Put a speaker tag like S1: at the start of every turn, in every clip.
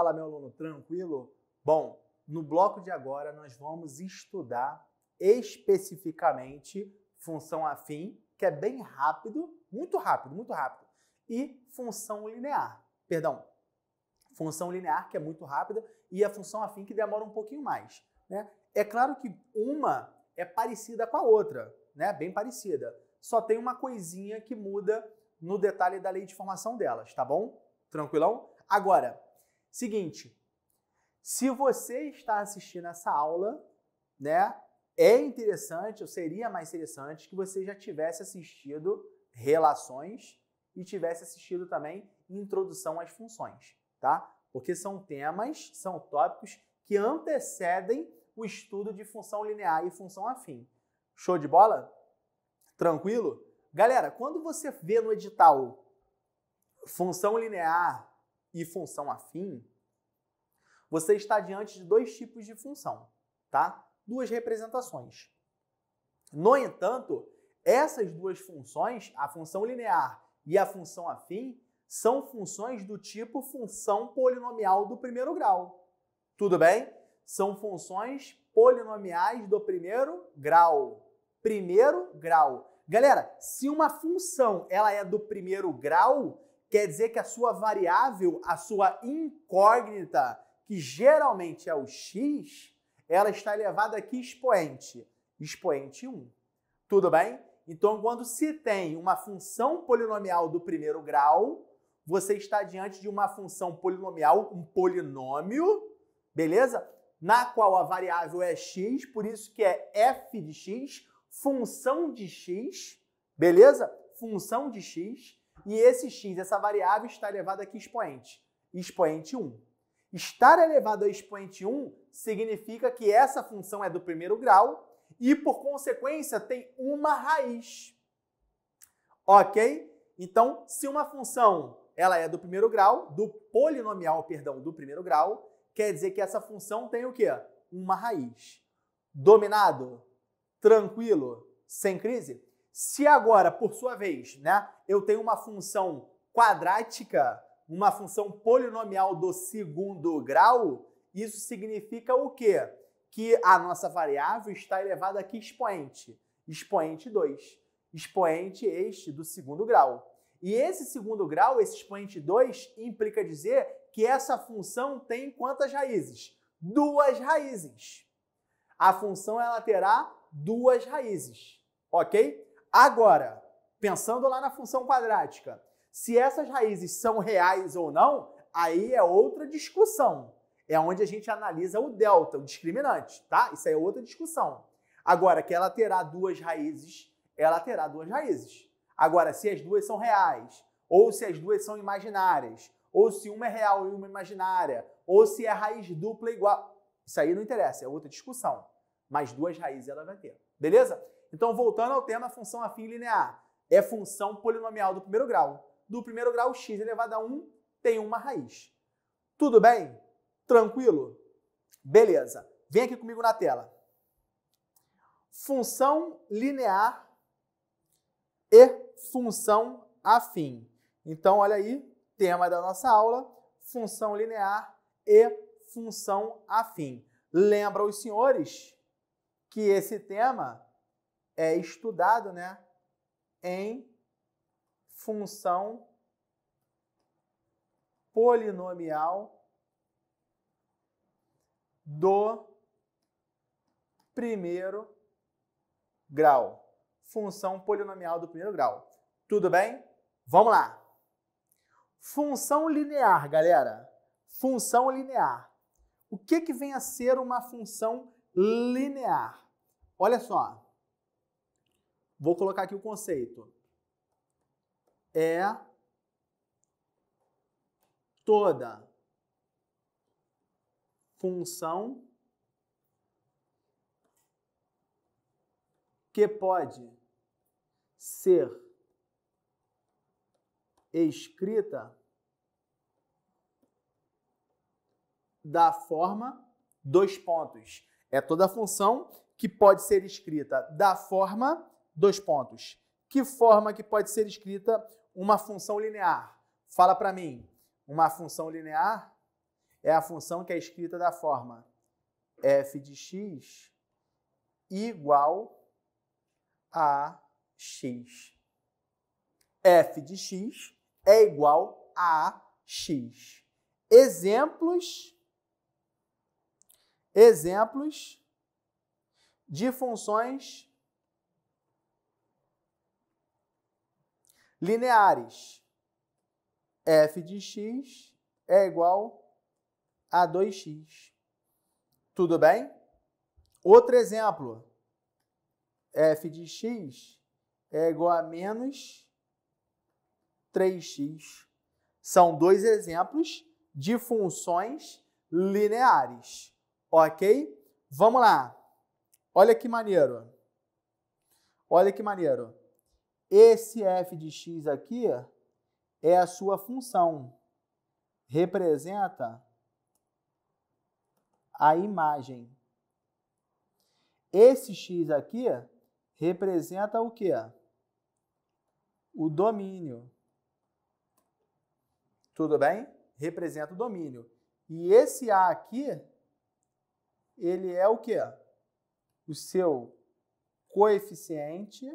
S1: Fala, meu aluno, tranquilo? Bom, no bloco de agora nós vamos estudar especificamente função afim, que é bem rápido, muito rápido, e função linear. Perdão, função linear, que é muito rápida, e a função afim, que demora um pouquinho mais, né? É claro que uma é parecida com a outra, né? Bem parecida. Só tem uma coisinha que muda no detalhe da lei de formação delas, tá bom? Tranquilão? Agora, seguinte, se você está assistindo essa aula, né, é interessante, ou seria mais interessante, que você já tivesse assistido relações e tivesse assistido também introdução às funções, tá? Porque são temas, são tópicos que antecedem o estudo de função linear e função afim. Show de bola? Tranquilo? Galera, quando você vê no edital função linear e função afim, você está diante de dois tipos de função, tá? Duas representações. No entanto, essas duas funções, a função linear e a função afim, são funções do tipo função polinomial do primeiro grau. Tudo bem? São funções polinomiais do primeiro grau. Primeiro grau. Galera, se uma função ela é do primeiro grau, quer dizer que a sua variável, a sua incógnita, que geralmente é o x, ela está elevada a que expoente? Expoente 1. Tudo bem? Então, quando se tem uma função polinomial do primeiro grau, você está diante de uma função polinomial, um polinômio, beleza? Na qual a variável é x, por isso que é f de x, função de x, beleza? Função de x, e esse x, essa variável, está elevada a que expoente? Expoente 1. Estar elevado a expoente 1 significa que essa função é do primeiro grau e, por consequência, tem uma raiz. Ok? Então, se uma função ela é do primeiro grau, do polinomial, perdão, do primeiro grau, quer dizer que essa função tem o quê? Uma raiz. Dominado? Tranquilo? Sem crise? Se agora, por sua vez, né, eu tenho uma função quadrática, uma função polinomial do segundo grau, isso significa o quê? Que a nossa variável está elevada a que expoente? Expoente 2. Expoente este do segundo grau. E esse segundo grau, esse expoente 2, implica dizer que essa função tem quantas raízes? Duas raízes. A função ela terá duas raízes, ok? Agora, pensando lá na função quadrática, se essas raízes são reais ou não, aí é outra discussão. É onde a gente analisa o delta, o discriminante, tá? Isso aí é outra discussão. Agora, que ela terá duas raízes, ela terá duas raízes. Agora, se as duas são reais, ou se as duas são imaginárias, ou se uma é real e uma imaginária, ou se é raiz dupla igual, isso aí não interessa, é outra discussão. Mas duas raízes ela vai ter, beleza? Então, voltando ao tema, função afim linear. É função polinomial do primeiro grau. Do primeiro grau, x elevado a 1 tem uma raiz. Tudo bem? Tranquilo? Beleza. Vem aqui comigo na tela. Função linear e função afim. Então, olha aí, tema da nossa aula, função linear e função afim. Lembra os senhores que esse tema é estudado, né, em função polinomial do primeiro grau. Função polinomial do primeiro grau. Tudo bem? Vamos lá. Função linear, galera. Função linear. O que vem a ser uma função linear? Olha só. Vou colocar aqui o conceito. É toda função que pode ser escrita da forma dois pontos. É toda função que pode ser escrita da forma dois pontos. Que forma que pode ser escrita uma função linear? Fala para mim. Uma função linear É a função que é escrita da forma f de x igual a x. F de x é igual a x. Exemplos de funções lineares. F de x é igual a 2x. Tudo bem? Outro exemplo. F de x é igual a menos 3x. São dois exemplos de funções lineares. Ok? Vamos lá. Olha que maneiro. Olha que maneiro. Esse f de x aqui é a sua função. Representa a imagem. Esse x aqui representa o quê? O domínio. Tudo bem? Representa o domínio. E esse A aqui, ele é o quê? O seu coeficiente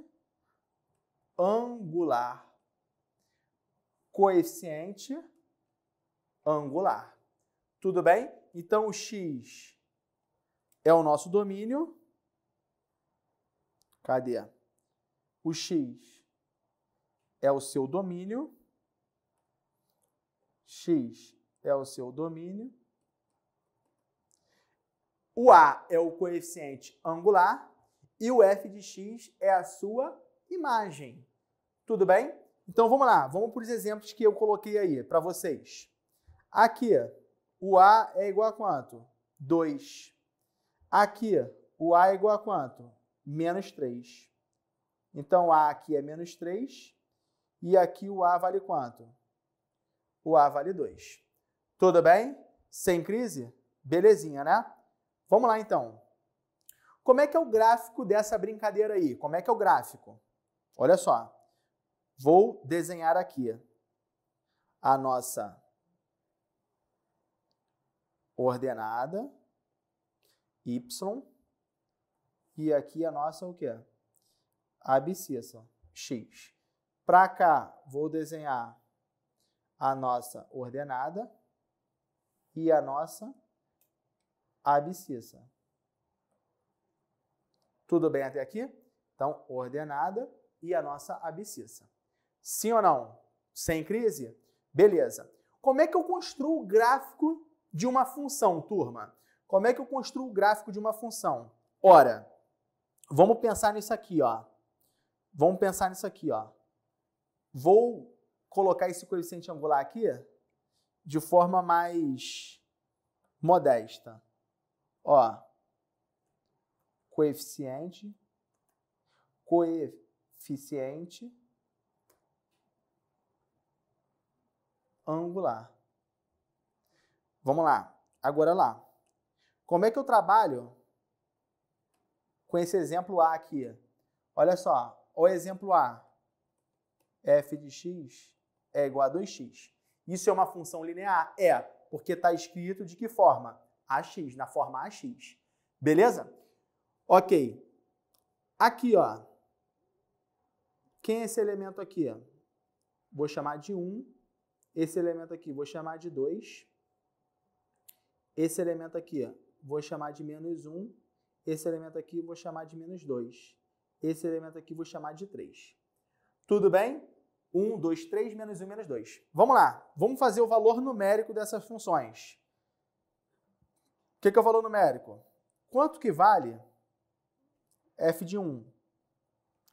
S1: angular. Coeficiente angular. Tudo bem? Então, o x é o nosso domínio. Cadê? O x é o seu domínio. X é o seu domínio. O A é o coeficiente angular. E o f de x é a sua imagem. Tudo bem? Então, vamos lá. Vamos para os exemplos que eu coloquei aí para vocês. Aqui, o A é igual a quanto? 2. Aqui, o A é igual a quanto? Menos 3. Então, A aqui é menos 3. E aqui o A vale quanto? O A vale 2. Tudo bem? Sem crise? Belezinha, né? Vamos lá, então. Como é que é o gráfico dessa brincadeira aí? Como é que é o gráfico? Olha só. Vou desenhar aqui a nossa ordenada y e aqui a nossa o quê? Abscissa x. Para cá, vou desenhar a nossa ordenada e a nossa abscissa. Tudo bem até aqui? Então, ordenada e a nossa abscissa. Sim ou não? Sem crise? Beleza. Como é que eu construo o gráfico de uma função, turma? Como é que eu construo o gráfico de uma função? Ora, vamos pensar nisso aqui, ó. Vamos pensar nisso aqui, ó. Vou colocar esse coeficiente angular aqui de forma mais modesta. Ó, coeficiente angular. Vamos lá. Agora lá. Como é que eu trabalho com esse exemplo A aqui? Olha só. O exemplo A. F de x é igual a 2x. Isso é uma função linear? É, porque está escrito de que forma? AX, na forma AX. Beleza? Ok. Aqui, ó. Quem é esse elemento aqui? Vou chamar de 1. Esse elemento aqui vou chamar de 2. Esse elemento aqui vou chamar de menos 1. Esse elemento aqui vou chamar de menos 2. Esse elemento aqui vou chamar de 3. Tudo bem? 1, 2, 3, menos 1, menos 2. Vamos lá. Vamos fazer o valor numérico dessas funções. O que é o valor numérico? Quanto que vale f de 1?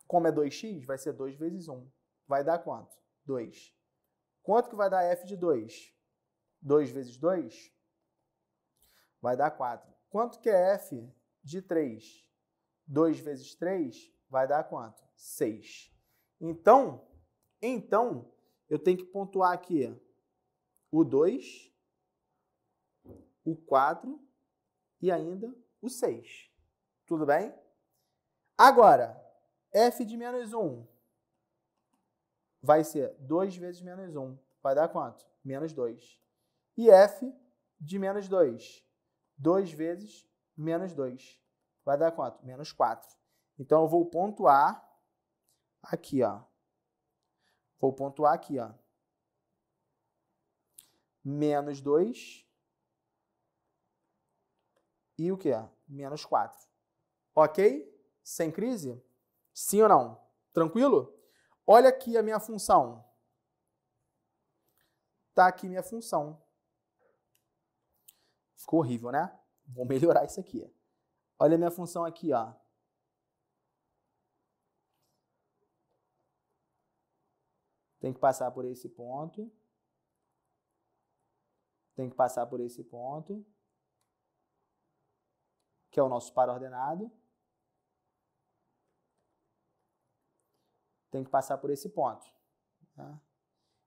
S1: Como é 2x, vai ser 2 vezes 1. Vai dar quanto? 2. Quanto que vai dar f de 2? 2 vezes 2? Vai dar 4. Quanto que é f de 3? 2 vezes 3 vai dar quanto? 6. Então, eu tenho que pontuar aqui o 2, o 4 e ainda o 6. Tudo bem? Agora, f de menos 1 vai ser 2 vezes menos 1. Vai dar quanto? Menos 2. E f de menos 2. 2 vezes menos 2. Vai dar quanto? Menos 4. Então, eu vou pontuar aqui, ó. Vou pontuar aqui, ó. Menos 2 e o quê? Menos 4. Ok? Sem crise? Sim ou não? Tranquilo? Olha aqui a minha função. Tá aqui minha função. Ficou horrível, né? Vou melhorar isso aqui. Olha a minha função aqui, ó. Tem que passar por esse ponto. Tem que passar por esse ponto, que é o nosso par ordenado. Tem que passar por esse ponto. Tá?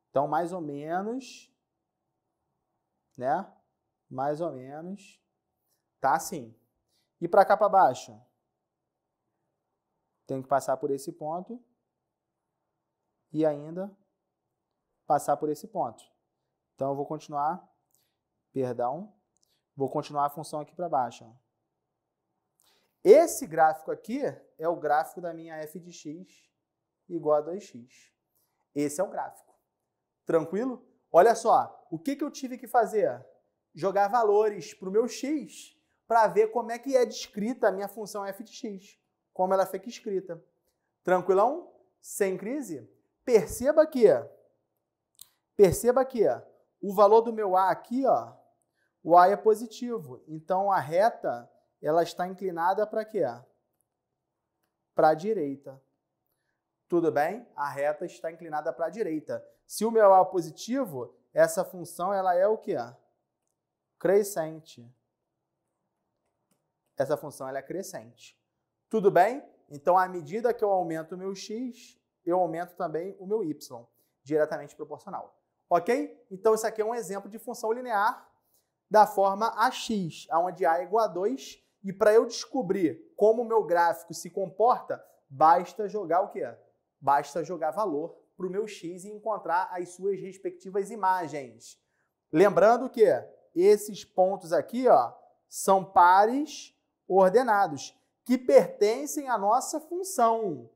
S1: Então, mais ou menos, né? Mais ou menos, tá assim. E para cá para baixo? Tem que passar por esse ponto e ainda passar por esse ponto. Então, eu vou continuar, vou continuar a função aqui para baixo. Ó. Esse gráfico aqui é o gráfico da minha f de x igual a 2x. Esse é o gráfico. Tranquilo? Olha só, o que eu tive que fazer? Jogar valores para o meu x para ver como é que é descrita a minha função f de x. Como ela fica escrita. Tranquilão? Sem crise? Perceba que o valor do meu a aqui, ó, o a é positivo. Então, a reta ela está inclinada para quê? Para a direita. Tudo bem? A reta está inclinada para a direita. Se o meu a é positivo, essa função ela é o quê? Crescente. Essa função ela é crescente. Tudo bem? Então, à medida que eu aumento o meu x, eu aumento também o meu y, diretamente proporcional. Ok? Então, isso aqui é um exemplo de função linear da forma AX, onde A é igual a 2. E para eu descobrir como o meu gráfico se comporta, basta jogar o quê? Basta jogar valor para o meu x e encontrar as suas respectivas imagens. Lembrando que esses pontos aqui, ó, são pares ordenados, que pertencem à nossa função,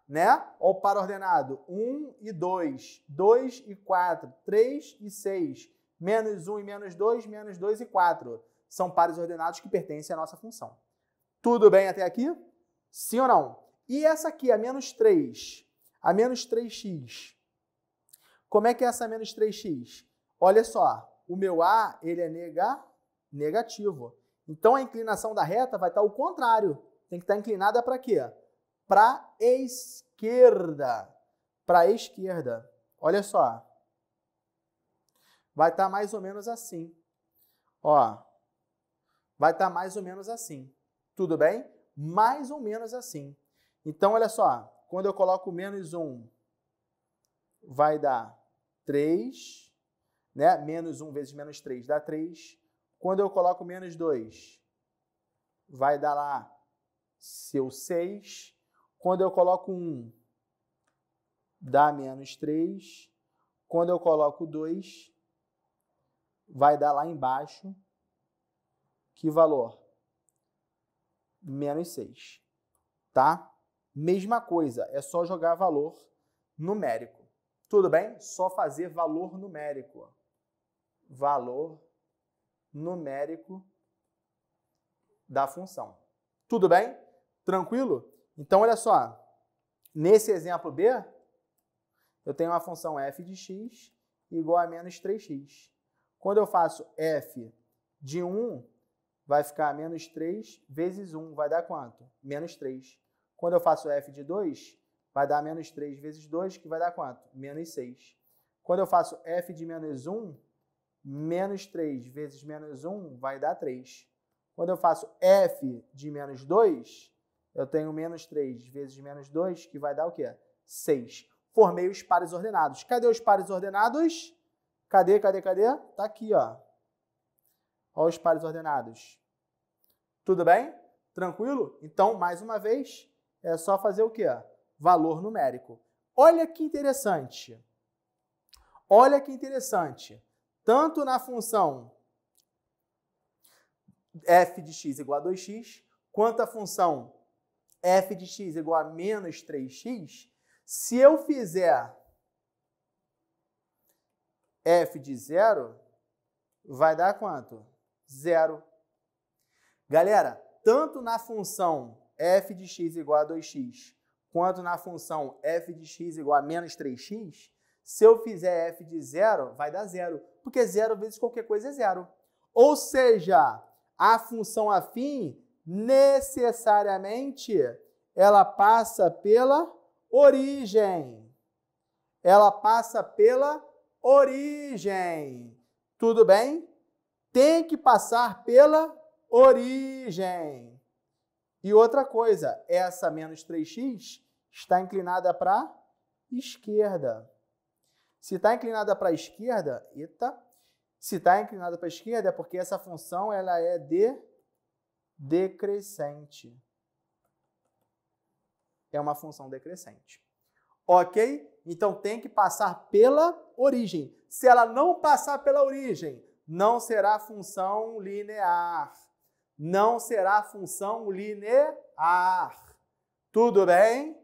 S1: né? Ó, o par ordenado 1 e 2, 2 e 4, 3 e 6, menos 1 e menos 2, menos 2 e 4. São pares ordenados que pertencem à nossa função. Tudo bem até aqui? Sim ou não? E essa aqui, a menos 3, a menos 3x. Como é que é essa menos 3x? Olha só, o meu a ele é negativo. Então, a inclinação da reta vai estar ao contrário. Tem que estar inclinada para quê? Para a esquerda. Para a esquerda. Olha só. Vai estar mais ou menos assim. Ó. Vai estar mais ou menos assim. Tudo bem? Mais ou menos assim. Então, olha só. Quando eu coloco menos 1, vai dar 3. Né? Menos 1 vezes menos 3 dá 3. Quando eu coloco menos 2, vai dar lá seu 6. Quando eu coloco 1, dá menos 3. Quando eu coloco 2, vai dar lá embaixo, que valor? Menos 6. Tá? Mesma coisa, é só jogar valor numérico. Tudo bem? Só fazer valor numérico. Valor numérico da função. Tudo bem? Tranquilo? Então, olha só. Nesse exemplo B, eu tenho uma função f de x igual a menos 3x. Quando eu faço f de 1, vai ficar menos 3 vezes 1. Vai dar quanto? Menos 3. Quando eu faço f de 2, vai dar menos 3 vezes 2, que vai dar quanto? Menos 6. Quando eu faço f de menos 1, menos 3 vezes menos 1 vai dar 3. Quando eu faço f de menos 2, eu tenho menos 3 vezes menos 2, que vai dar o quê? 6. Formei os pares ordenados. Cadê os pares ordenados? Cadê? Tá aqui, ó. Olha os pares ordenados. Tudo bem? Tranquilo? Então, mais uma vez, é só fazer o quê? Valor numérico. Olha que interessante. Olha que interessante. Tanto na função f de x igual a 2x, quanto à função f de x igual a menos 3x, se eu fizer f de 0, vai dar quanto? 0. Galera, tanto na função f de x igual a 2x, quanto na função f de x igual a menos 3x, se eu fizer f de 0, vai dar 0, porque 0 vezes qualquer coisa é 0. Ou seja, a função afim, necessariamente, ela passa pela origem. Ela passa pela origem. Tudo bem? Tem que passar pela origem. E outra coisa, essa menos 3x está inclinada para a esquerda. Se está inclinada para a esquerda, se está inclinada para a esquerda é porque essa função ela é decrescente. É uma função decrescente. Ok? Então tem que passar pela origem. Se ela não passar pela origem, não será função linear. Não será função linear. Tudo bem?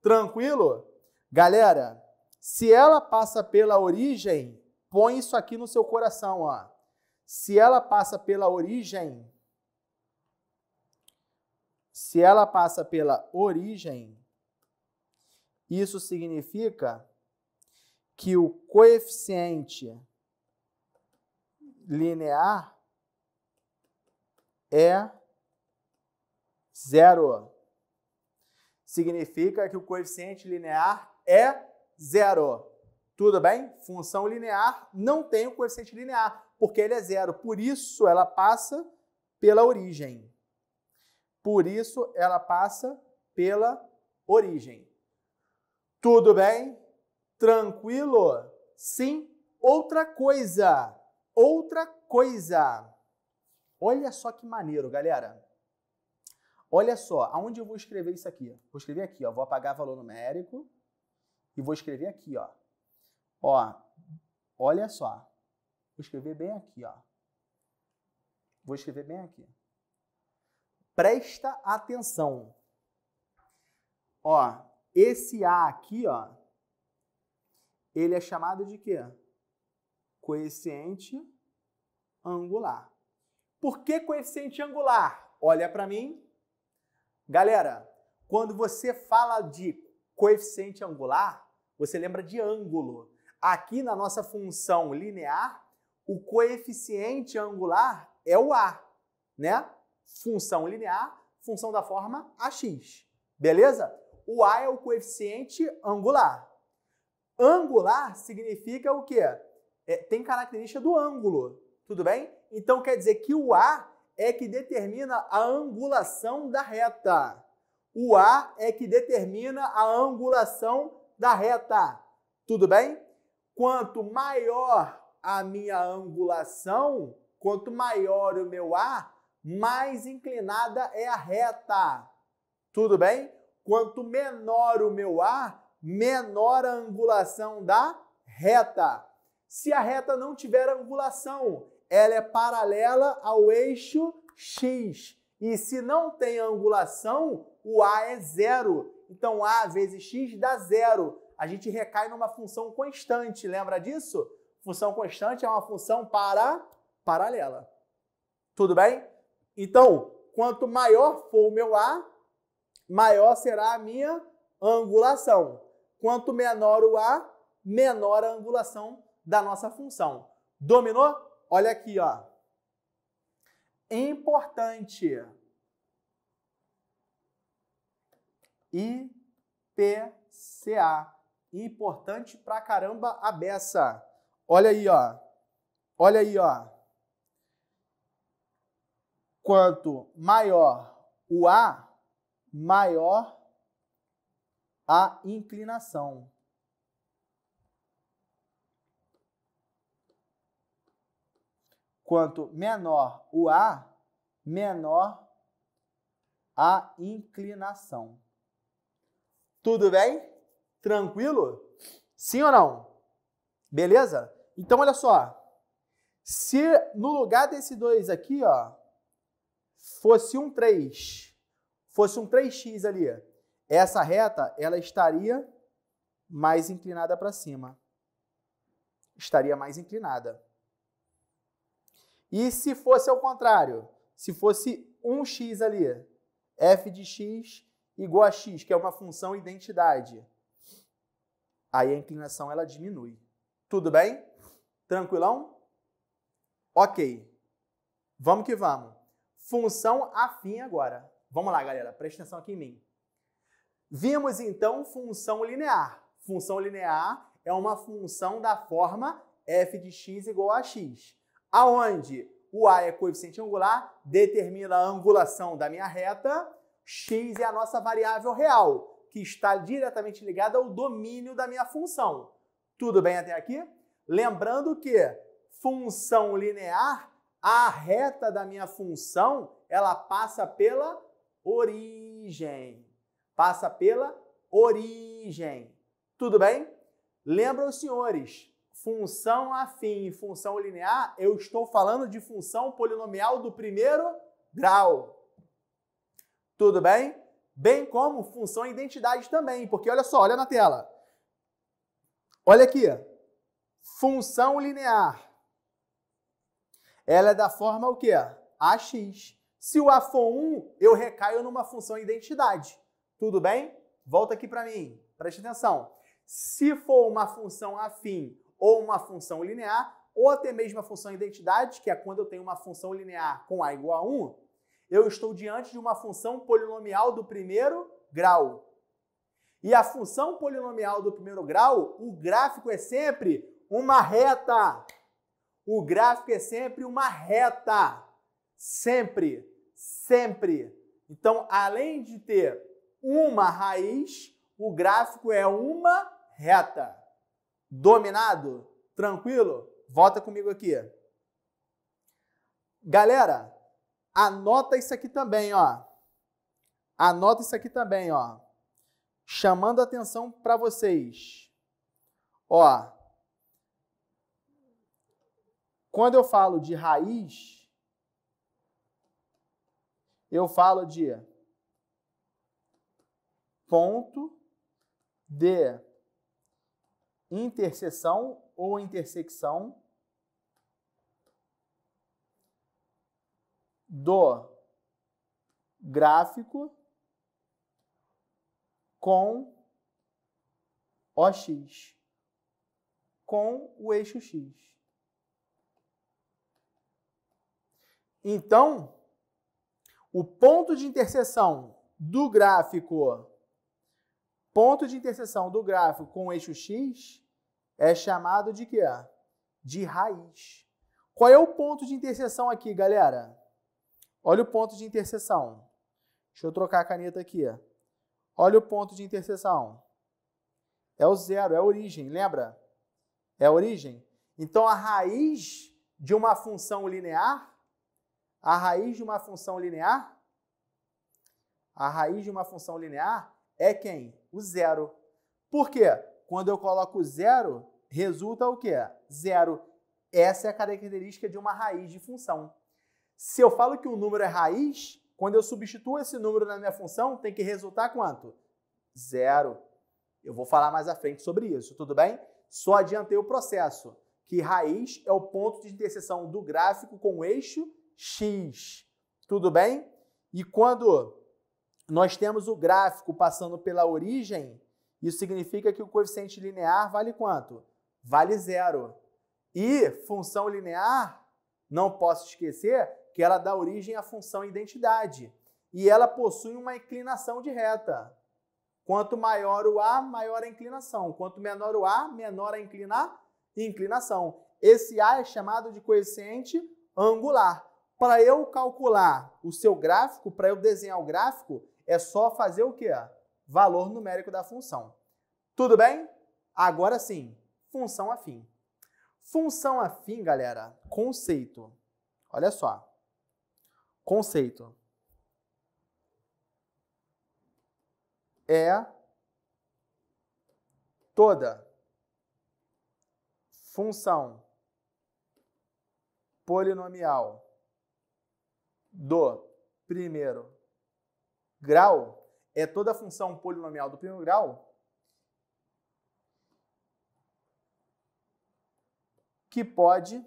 S1: Tranquilo? Galera, se ela passa pela origem, põe isso aqui no seu coração, ó. Se ela passa pela origem, isso significa que o coeficiente linear é 0. Significa que o coeficiente linear é 0. Tudo bem? Função linear não tem o coeficiente linear, porque ele é 0. Por isso, ela passa pela origem. Tudo bem? Tranquilo? Sim. Outra coisa. Olha só que maneiro, galera. Olha só, aonde eu vou escrever isso aqui? Vou escrever aqui, ó. Vou apagar valor numérico e vou escrever aqui, ó. Ó, olha só. Vou escrever bem aqui, ó. Presta atenção. Ó, esse A aqui, ó, ele é chamado de quê? Coeficiente angular. Por que coeficiente angular? Olha para mim. Galera, quando você fala de coeficiente angular, você lembra de ângulo. Aqui na nossa função linear, o coeficiente angular é o A, né? Função linear, função da forma AX. Beleza? O A é o coeficiente angular. Angular significa o quê? Tem característica do ângulo. Tudo bem? Então quer dizer que o A é que determina a angulação da reta. O A é que determina a angulação da reta. Tudo bem? Quanto maior a minha angulação, quanto maior o meu A, mais inclinada é a reta. Tudo bem? Quanto menor o meu A, menor a angulação da reta. Se a reta não tiver angulação, ela é paralela ao eixo X. E se não tem angulação, o A é 0. Então, A vezes X dá 0. A gente recai numa função constante. Lembra disso? Função constante é uma função paralela. Tudo bem? Então, quanto maior for o meu A, maior será a minha angulação. Quanto menor o A, menor a angulação da nossa função. Dominou? Olha aqui, ó. Importante. IPCA. Importante pra caramba a beça. Olha aí, ó. Olha aí, ó. Quanto maior o A, maior a inclinação. Quanto menor o A, menor a inclinação. Tudo bem? Tranquilo? Sim ou não? Beleza? Então, olha só. Se no lugar desse 2 aqui, ó, fosse um 3, fosse um 3x ali, essa reta ela estaria mais inclinada para cima. Estaria mais inclinada. E se fosse ao contrário, se fosse um x ali, f de x igual a x, que é uma função identidade, aí a inclinação ela diminui. Tudo bem? Tranquilão? Ok. Vamos que vamos. Função afim agora. Vamos lá, galera. Presta atenção aqui em mim. Vimos, então, função linear. Função linear é uma função da forma f de x igual a x, aonde o a é coeficiente angular, determina a angulação da minha reta, x é a nossa variável real, que está diretamente ligada ao domínio da minha função. Tudo bem até aqui? Lembrando que função linear, a reta da minha função, ela passa pela origem. Passa pela origem. Tudo bem? Lembram, senhores, função afim e função linear, eu estou falando de função polinomial do primeiro grau. Tudo bem? Bem como função identidade também, porque olha só, olha na tela. Olha aqui, função linear. Ela é da forma o quê? AX. Se o A for 1, eu recaio numa função identidade. Tudo bem? Volta aqui para mim. Preste atenção. Se for uma função afim ou uma função linear, ou até mesmo a função identidade, que é quando eu tenho uma função linear com A igual a 1, eu estou diante de uma função polinomial do primeiro grau. E a função polinomial do primeiro grau, o gráfico é sempre uma reta. O gráfico é sempre uma reta. Sempre. Sempre. Então, além de ter uma raiz, o gráfico é uma reta. Dominado? Tranquilo? Volta comigo aqui. Galera, anota isso aqui também, ó. Anota isso aqui também, ó. Chamando a atenção para vocês. Ó. Quando eu falo de raiz, eu falo de ponto de interseção ou intersecção do gráfico com OX, com o eixo X. Então, o ponto de interseção do gráfico com o eixo X é chamado de quê? De raiz. Qual é o ponto de interseção aqui, galera? Olha o ponto de interseção. Deixa eu trocar a caneta aqui. Olha o ponto de interseção. É o zero, é a origem, lembra? É a origem. Então, a raiz de uma função linear, é quem? O zero. Por quê? Quando eu coloco zero, resulta o quê? Zero. Essa é a característica de uma raiz de função. Se eu falo que o número é raiz, quando eu substituo esse número na minha função, tem que resultar quanto? Zero. Eu vou falar mais à frente sobre isso, tudo bem? Só adiantei o processo, que raiz é o ponto de interseção do gráfico com o eixo X. Tudo bem? E quando nós temos o gráfico passando pela origem, isso significa que o coeficiente linear vale quanto? Vale zero. E função linear, não posso esquecer que ela dá origem à função identidade. E ela possui uma inclinação de reta. Quanto maior o A, maior a inclinação. Quanto menor o A, menor a inclinação. Esse A é chamado de coeficiente angular. Para eu calcular o seu gráfico, para eu desenhar o gráfico, é só fazer o quê? Valor numérico da função. Tudo bem? Agora sim, função afim. Função afim, galera, conceito. Olha só. Conceito. É toda função polinomial do primeiro grau é toda função polinomial do primeiro grau que pode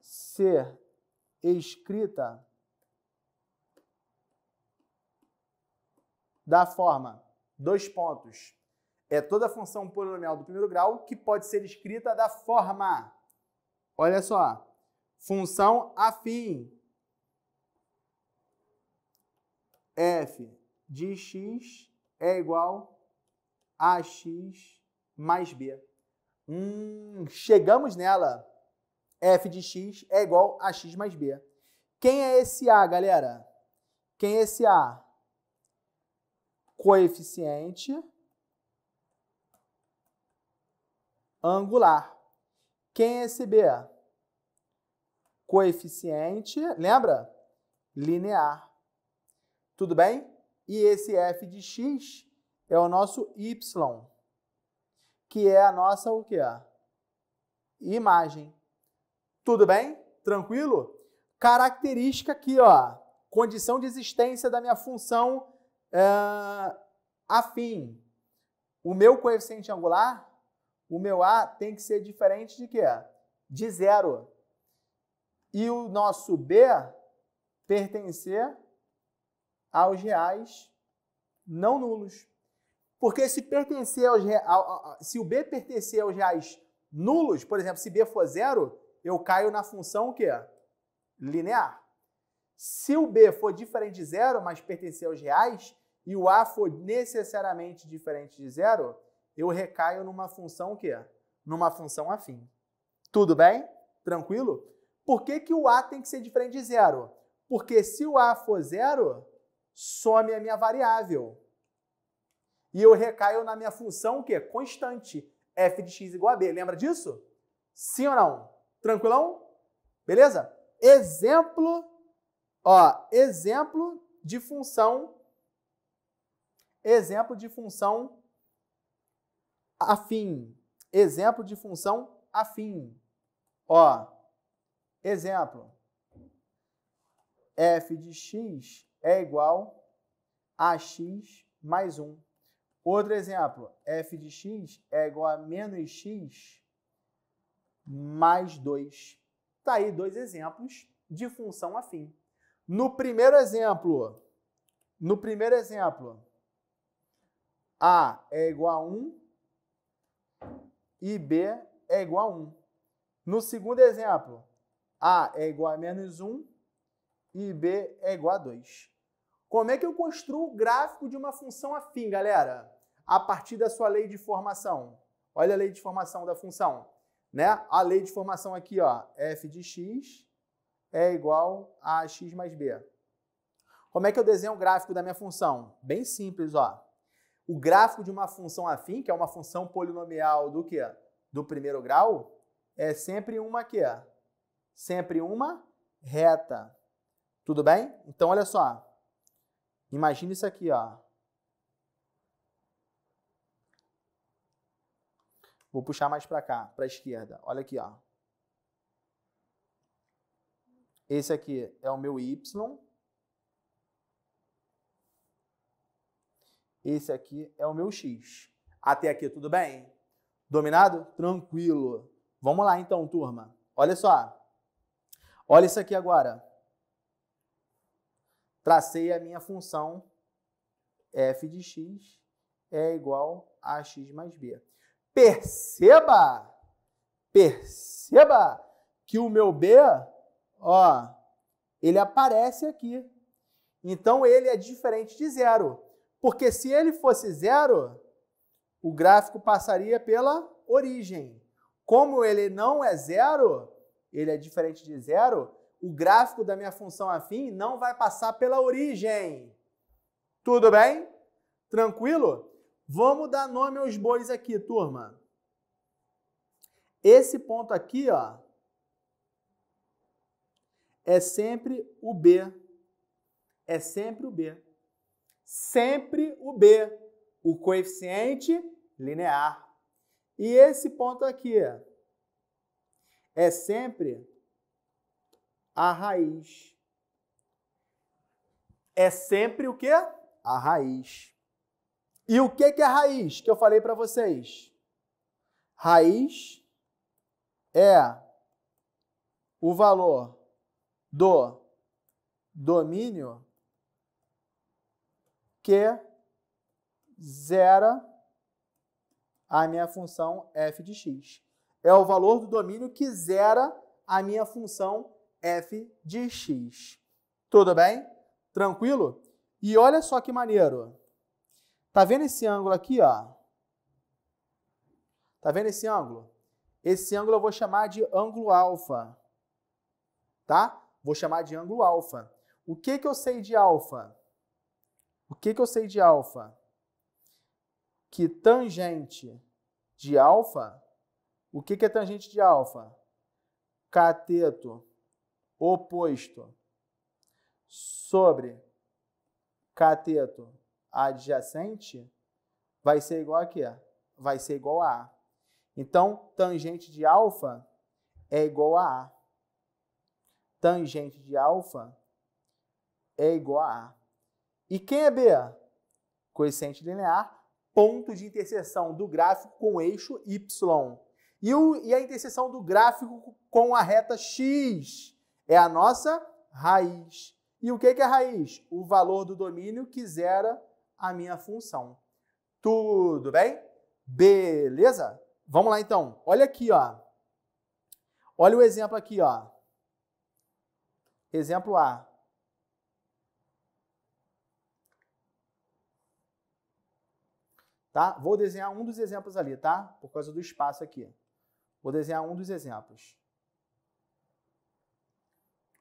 S1: ser escrita da forma, dois pontos, é toda função polinomial do primeiro grau que pode ser escrita da forma, olha só, função afim f de x é igual a x mais b. Chegamos nela. F de x é igual a x mais b. Quem é esse a, galera? Quem é esse a? Coeficiente angular. Quem é esse b? Coeficiente, lembra? Linear. Tudo bem? E esse f de x é o nosso y, que é a nossa o quê? Imagem. Tudo bem? Tranquilo? Característica aqui, ó. Condição de existência da minha função afim. O meu coeficiente angular, o meu a, tem que ser diferente de quê? De zero. E o nosso b pertencer aos reais não nulos. Porque se pertencer se o b pertencer aos reais nulos, por exemplo, se b for zero, eu caio na função o quê? Linear. Se o b for diferente de zero, mas pertencer aos reais, e o a for necessariamente diferente de zero, eu recaio numa função o quê? Numa função afim. Tudo bem? Tranquilo? Por que que o a tem que ser diferente de zero? Porque se o a for zero, some a minha variável. E eu recaio na minha função o quê? Constante. F de x igual a b. Lembra disso? Sim ou não? Tranquilão? Beleza? Exemplo, ó, exemplo de função afim. Exemplo de função afim. Ó, exemplo. F de x é igual a x mais 1. Outro exemplo. F de x é igual a menos x mais 2. Tá aí dois exemplos de função afim. No primeiro exemplo, a é igual a 1 e b é igual a 1. No segundo exemplo, a é igual a menos 1 e b é igual a 2. Como é que eu construo o gráfico de uma função afim, galera? A partir da sua lei de formação. Olha a lei de formação da função. Né? A lei de formação aqui, ó, f de x é igual a x mais b. Como é que eu desenho o gráfico da minha função? Bem simples, ó. O gráfico de uma função afim, que é uma função polinomial do quê? Do primeiro grau, é sempre uma quê? Sempre uma reta. Tudo bem? Então, olha só. Imagina isso aqui, ó. Vou puxar mais para cá, para a esquerda. Olha aqui, ó. Esse aqui é o meu y. Esse aqui é o meu x. Até aqui, tudo bem? Dominado? Tranquilo. Vamos lá, então, turma. Olha só. Olha isso aqui agora. Tracei a minha função f de x é igual a x mais b. Perceba que o meu b, ó, ele aparece aqui. Então, ele é diferente de zero. Porque se ele fosse zero, o gráfico passaria pela origem. Como ele não é zero, ele é diferente de zero, o gráfico da minha função afim não vai passar pela origem. Tudo bem? Tranquilo? Vamos dar nome aos bois aqui, turma. Esse ponto aqui, ó, é sempre o B. É sempre o B. Sempre o B. O coeficiente linear. E esse ponto aqui é sempre a raiz. é sempre o quê? A raiz. E o que é a raiz que eu falei para vocês? Raiz é o valor do domínio que zera a minha função f de x. É o valor do domínio que zera a minha função f de x. Tudo bem? Tranquilo? E olha só que maneiro. Tá vendo esse ângulo aqui, ó? Tá vendo esse ângulo? Esse ângulo eu vou chamar de ângulo alfa. Tá? Vou chamar de ângulo alfa. O que eu sei de alfa? O que eu sei de alfa? Que tangente de alfa, o que é tangente de alfa? Cateto oposto sobre cateto adjacente vai ser igual a quê? Vai ser igual a A. Então, tangente de alfa é igual a A. Tangente de alfa é igual a A. E quem é B? Coeficiente linear, ponto de interseção do gráfico com o eixo Y. E a interseção do gráfico com a reta X é a nossa raiz. E o que é a raiz? O valor do domínio que zera a minha função. Tudo bem? Beleza? Vamos lá então. Olha aqui, ó. Olha o exemplo aqui, ó. Exemplo A. Tá? Vou desenhar um dos exemplos ali, tá? Por causa do espaço aqui. Vou desenhar um dos exemplos.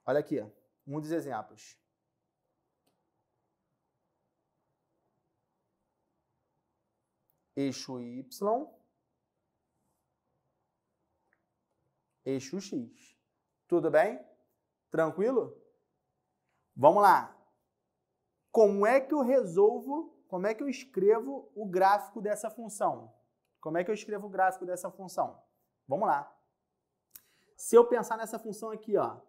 S1: Olha aqui, um dos exemplos. Eixo Y, eixo X. Tudo bem? Tranquilo? Vamos lá. Como é que eu resolvo, como é que eu escrevo o gráfico dessa função? Como é que eu escrevo o gráfico dessa função? Vamos lá. Se eu pensar nessa função aqui, ó,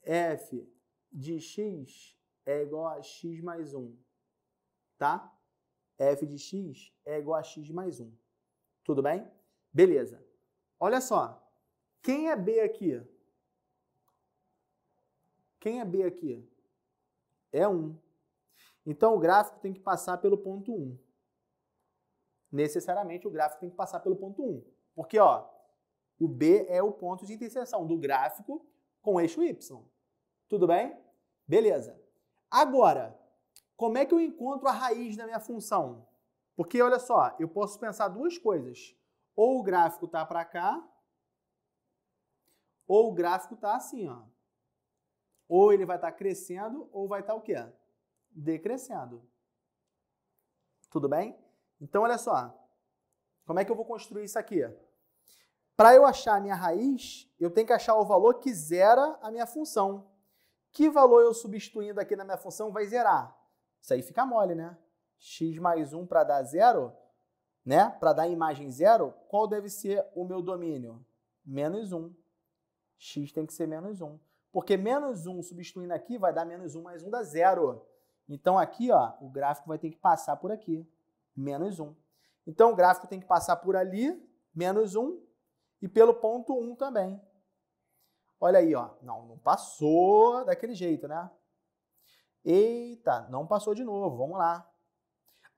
S1: f de x é igual a x mais 1, tá? F de x é igual a x mais 1. Tudo bem? Beleza. Olha só. Quem é B aqui? Quem é B aqui? É 1. Então, o gráfico tem que passar pelo ponto 1. Necessariamente, o gráfico tem que passar pelo ponto 1. Porque, ó, o B é o ponto de interseção do gráfico com o eixo Y. Tudo bem? Beleza. Agora, como é que eu encontro a raiz da minha função? Porque, olha só, eu posso pensar duas coisas. Ou o gráfico está para cá, ou o gráfico está assim, ó. Ou ele vai estar crescendo, ou vai estar o quê? Decrescendo. Tudo bem? Então, olha só. Como é que eu vou construir isso aqui? Para eu achar a minha raiz, eu tenho que achar o valor que zera a minha função. Que valor eu substituindo aqui na minha função vai zerar? Isso aí fica mole, né? X mais 1 para dar zero, né? Para dar imagem zero, qual deve ser o meu domínio? Menos 1. X tem que ser menos 1. Porque menos 1 substituindo aqui vai dar menos 1 mais 1 dá zero. Então aqui, ó, o gráfico vai ter que passar por aqui. Menos 1. Então o gráfico tem que passar por ali, menos 1, e pelo ponto 1 também. Olha aí, ó. Não passou daquele jeito, né? Eita, não passou de novo. Vamos lá.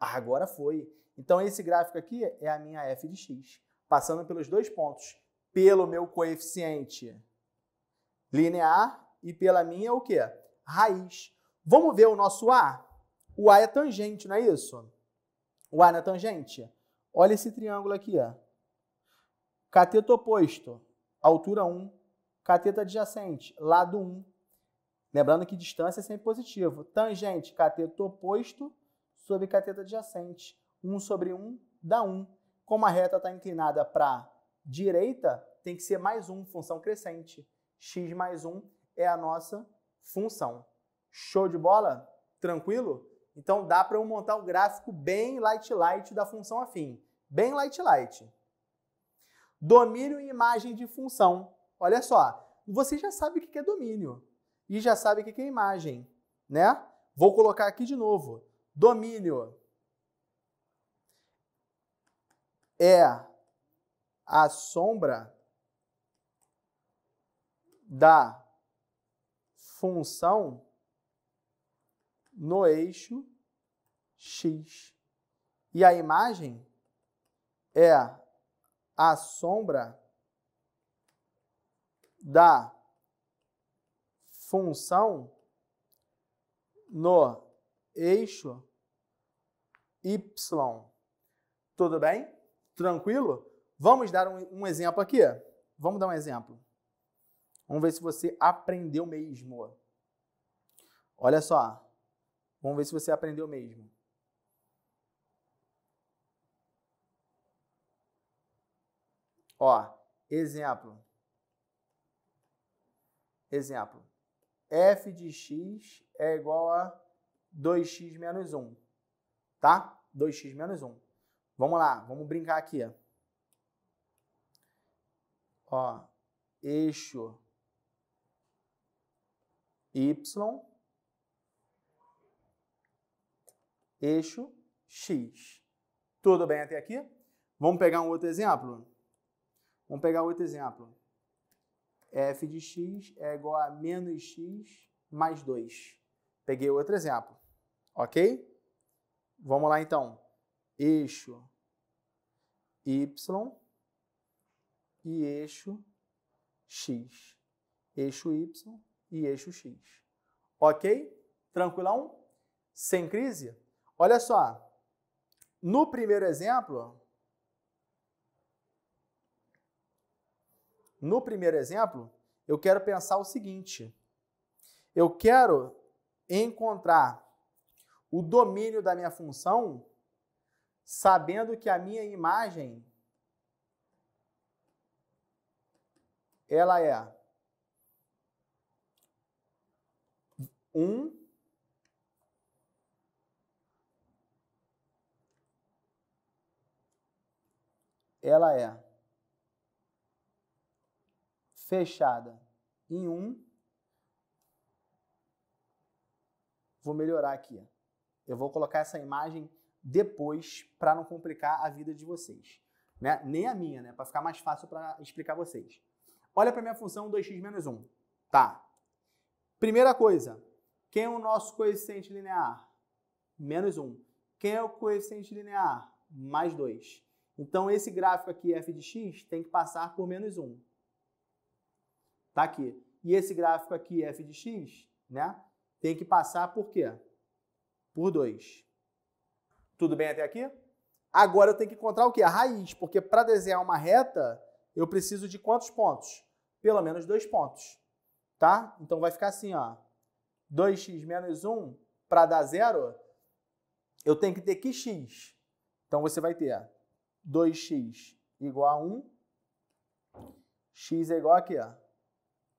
S1: Agora foi. Então esse gráfico aqui é a minha f de x. Passando pelos dois pontos. Pelo meu coeficiente linear e pela minha o quê? Raiz. Vamos ver o nosso A? O A é tangente, não é isso? O A não é tangente? Olha esse triângulo aqui, ó. Cateto oposto, altura 1. Cateto adjacente, lado 1. Lembrando que distância é sempre positivo. Tangente, cateto oposto sobre cateto adjacente. 1 sobre 1 dá 1. Como a reta está inclinada para direita, tem que ser mais 1, função crescente. X mais 1 é a nossa função. Show de bola? Tranquilo? Então dá para eu montar um gráfico bem light da função afim. Bem light. Domínio e imagem de função. Olha só, você já sabe o que é domínio e já sabe o que é imagem, né? Vou colocar aqui de novo. Domínio é a sombra da função no eixo x. E a imagem é a sombra da função no eixo y. Tudo bem? Tranquilo? Vamos dar um exemplo aqui? Vamos dar um exemplo. Vamos ver se você aprendeu mesmo. Olha só. Vamos ver se você aprendeu mesmo. Ó, exemplo. Exemplo. F de x é igual a 2x menos 1. Tá? 2x menos 1. Vamos lá, vamos brincar aqui. Ó, eixo y, eixo x. Tudo bem até aqui? Vamos pegar um outro exemplo? Vamos pegar outro exemplo. F de x é igual a menos x mais 2. Peguei outro exemplo. Ok? Vamos lá, então. Eixo y e eixo x. Eixo y e eixo x. Ok? Tranquilão? Sem crise? Olha só. No primeiro exemplo... eu quero pensar o seguinte. Eu quero encontrar o domínio da minha função sabendo que a minha imagem ela é 1, ela é fechada em 1. Vou melhorar aqui. Eu vou colocar essa imagem depois para não complicar a vida de vocês. Né? Nem a minha, né? Para ficar mais fácil para explicar vocês. Olha para a minha função 2x menos 1. Tá. Primeira coisa. Quem é o nosso coeficiente linear? Menos 1. Quem é o coeficiente linear? Mais 2. Então, esse gráfico aqui, f de x, tem que passar por menos 1. Tá aqui. E esse gráfico aqui, f de x, né? Tem que passar por quê? Por 2. Tudo bem até aqui? Agora eu tenho que encontrar o quê? A raiz, porque para desenhar uma reta, eu preciso de quantos pontos? Pelo menos 2 pontos. Tá? Então vai ficar assim, ó. 2x menos 1, para dar 0, eu tenho que ter que x. Então você vai ter 2x igual a 1, x é igual a quê?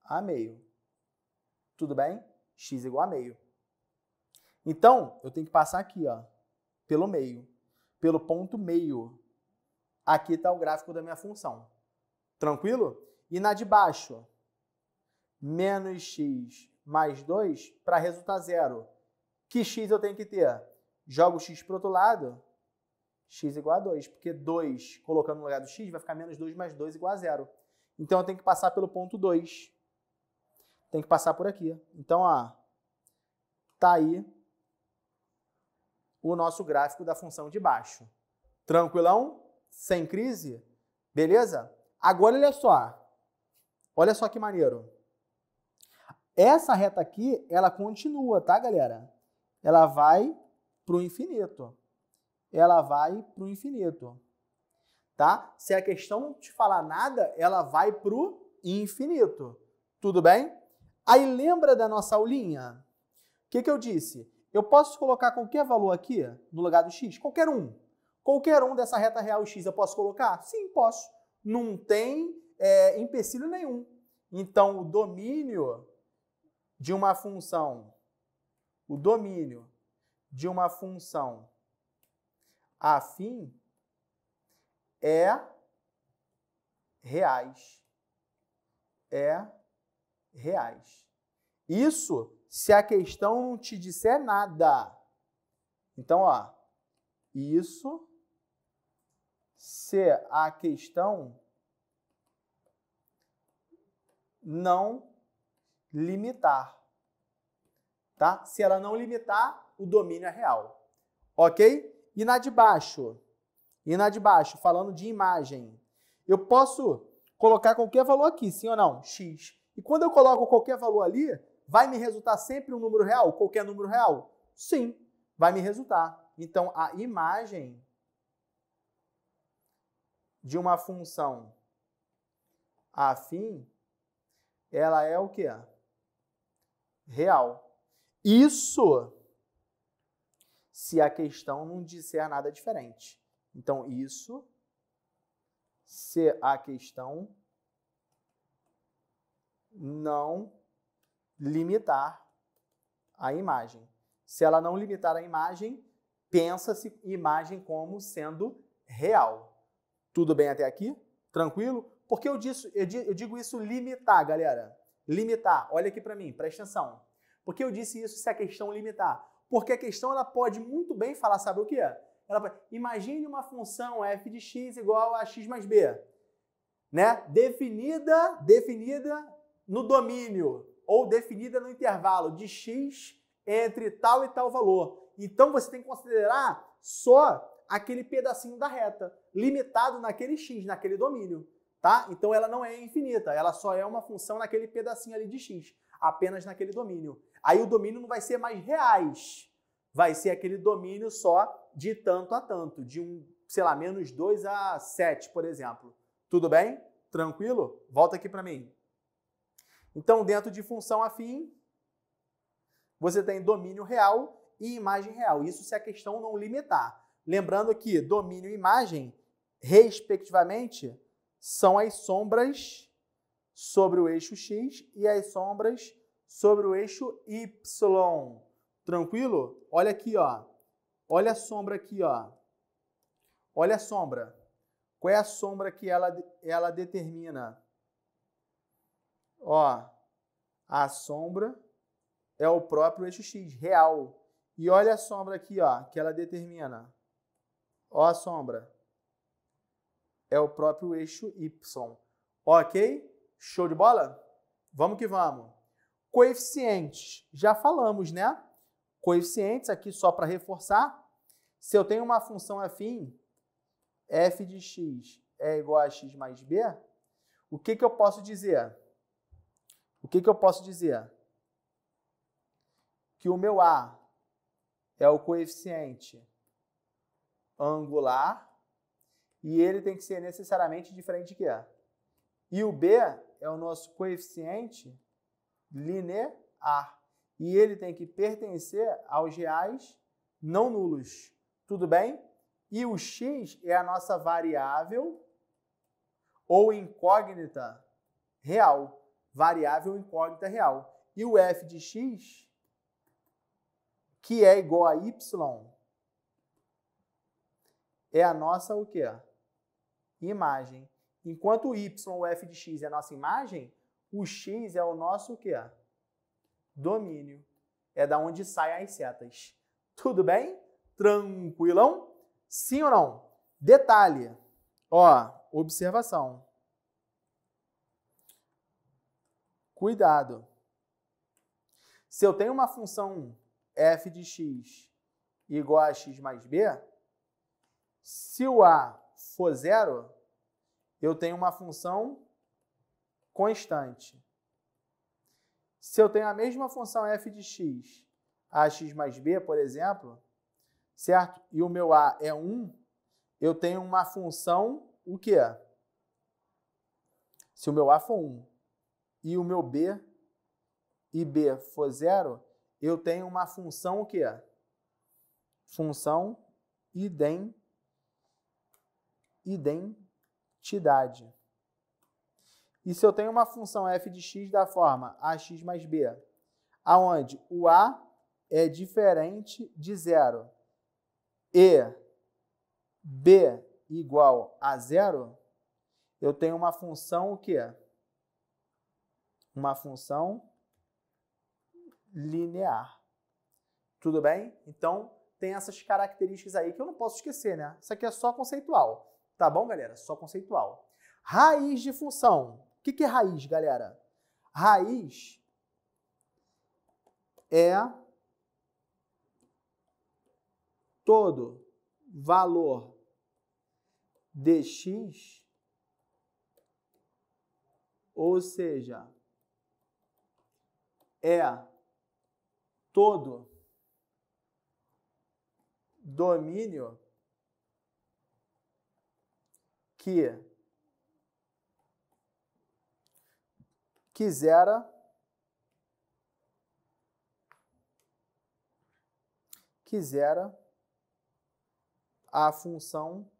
S1: A meio. Tudo bem? X igual a meio. Então, eu tenho que passar aqui, ó, pelo meio. Pelo ponto meio. Aqui está o gráfico da minha função. Tranquilo? E na de baixo, menos x mais 2 para resultar 0. Que x eu tenho que ter? Jogo o x para o outro lado, x igual a 2. Porque 2, colocando no lugar do x, vai ficar menos 2 mais 2 igual a 0. Então, eu tenho que passar pelo ponto 2. Tem que passar por aqui. Então, ó, tá aí o nosso gráfico da função de baixo. Tranquilão? Sem crise? Beleza? Agora, olha só. Olha só que maneiro. Essa reta aqui, ela continua, tá, galera? Ela vai para o infinito. Ela vai para o infinito. Tá? Se a questão não te falar nada, ela vai para o infinito. Tudo bem? Aí lembra da nossa aulinha? O que eu disse? Eu posso colocar qualquer valor aqui no lugar do x? Qualquer um. Qualquer um dessa reta real x eu posso colocar? Sim, posso. Não tem empecilho nenhum. Então, o domínio de uma função, afim é reais. Isso se a questão não te disser nada. Então, ó, isso se a questão não limitar. Tá? Se ela não limitar, o domínio é real. Ok? E na de baixo? E na de baixo, falando de imagem. Eu posso colocar qualquer valor aqui, sim ou não? X. E quando eu coloco qualquer valor ali, vai me resultar sempre um número real? Qualquer número real? Sim, vai me resultar. Então, a imagem de uma função afim, ela é o quê? Real. Isso se a questão não disser nada diferente. Então, isso se a questão não limitar a imagem. Se ela não limitar a imagem, pensa-se imagem como sendo real. Tudo bem até aqui? Tranquilo? Porque eu digo isso limitar, galera. Limitar. Olha aqui para mim, presta atenção. Por que eu disse isso se a questão limitar? Porque a questão ela pode muito bem falar, sabe o que é? Imagine uma função f de x igual a x mais b, né? Definida no domínio ou definida no intervalo de x entre tal e tal valor. Então, você tem que considerar só aquele pedacinho da reta, limitado naquele x, naquele domínio, tá? Então, ela não é infinita, ela só é uma função naquele pedacinho ali de x, apenas naquele domínio. Aí o domínio não vai ser mais reais, vai ser aquele domínio só de tanto a tanto, de sei lá, menos 2 a 7, por exemplo. Tudo bem? Tranquilo? Volta aqui para mim. Então, dentro de função afim, você tem domínio real e imagem real. Isso se a questão não limitar. Lembrando que domínio e imagem, respectivamente, são as sombras sobre o eixo x e as sombras sobre o eixo y. Tranquilo? Olha aqui, ó. Olha a sombra aqui, ó. Olha a sombra. Qual é a sombra que ela determina? Ó, a sombra é o próprio eixo x, real. E olha a sombra aqui, ó, que ela determina. Ó a sombra. É o próprio eixo y. Ok? Show de bola? Vamos que vamos. Coeficientes. Já falamos, né? Coeficientes, aqui só para reforçar. Se eu tenho uma função afim, f de x é igual a x mais b, o que eu posso dizer? O que eu posso dizer? Que o meu a é o coeficiente angular e ele tem que ser necessariamente diferente de quê? E o b é o nosso coeficiente linear e ele tem que pertencer aos reais não nulos. Tudo bem? E o x é a nossa variável ou incógnita real. Variável incógnita real. E o f de x, que é igual a y, é a nossa o quê? Imagem. Enquanto o y, o f de x, é a nossa imagem, o x é o nosso o quê? Domínio. É da onde saem as setas. Tudo bem? Tranquilão? Sim ou não? Detalhe. Ó, observação. Cuidado. Se eu tenho uma função f de x igual a x mais b, se o a for zero, eu tenho uma função constante. Se eu tenho a mesma função f de x, ax mais b, por exemplo, certo? E o meu a é 1, eu tenho uma função, o quê? Se o meu a for 1 e o meu b e b for 0, eu tenho uma função o quê? Função identidade. E se eu tenho uma função f de x da forma ax mais b, aonde o a é diferente de 0 e b igual a 0, eu tenho uma função o quê? Uma função linear. Tudo bem? Então, tem essas características aí que eu não posso esquecer, né? Isso aqui é só conceitual. Tá bom, galera? Só conceitual. Raiz de função. O que é raiz, galera? Raiz é todo valor de x, ou seja, é todo domínio que quisera a função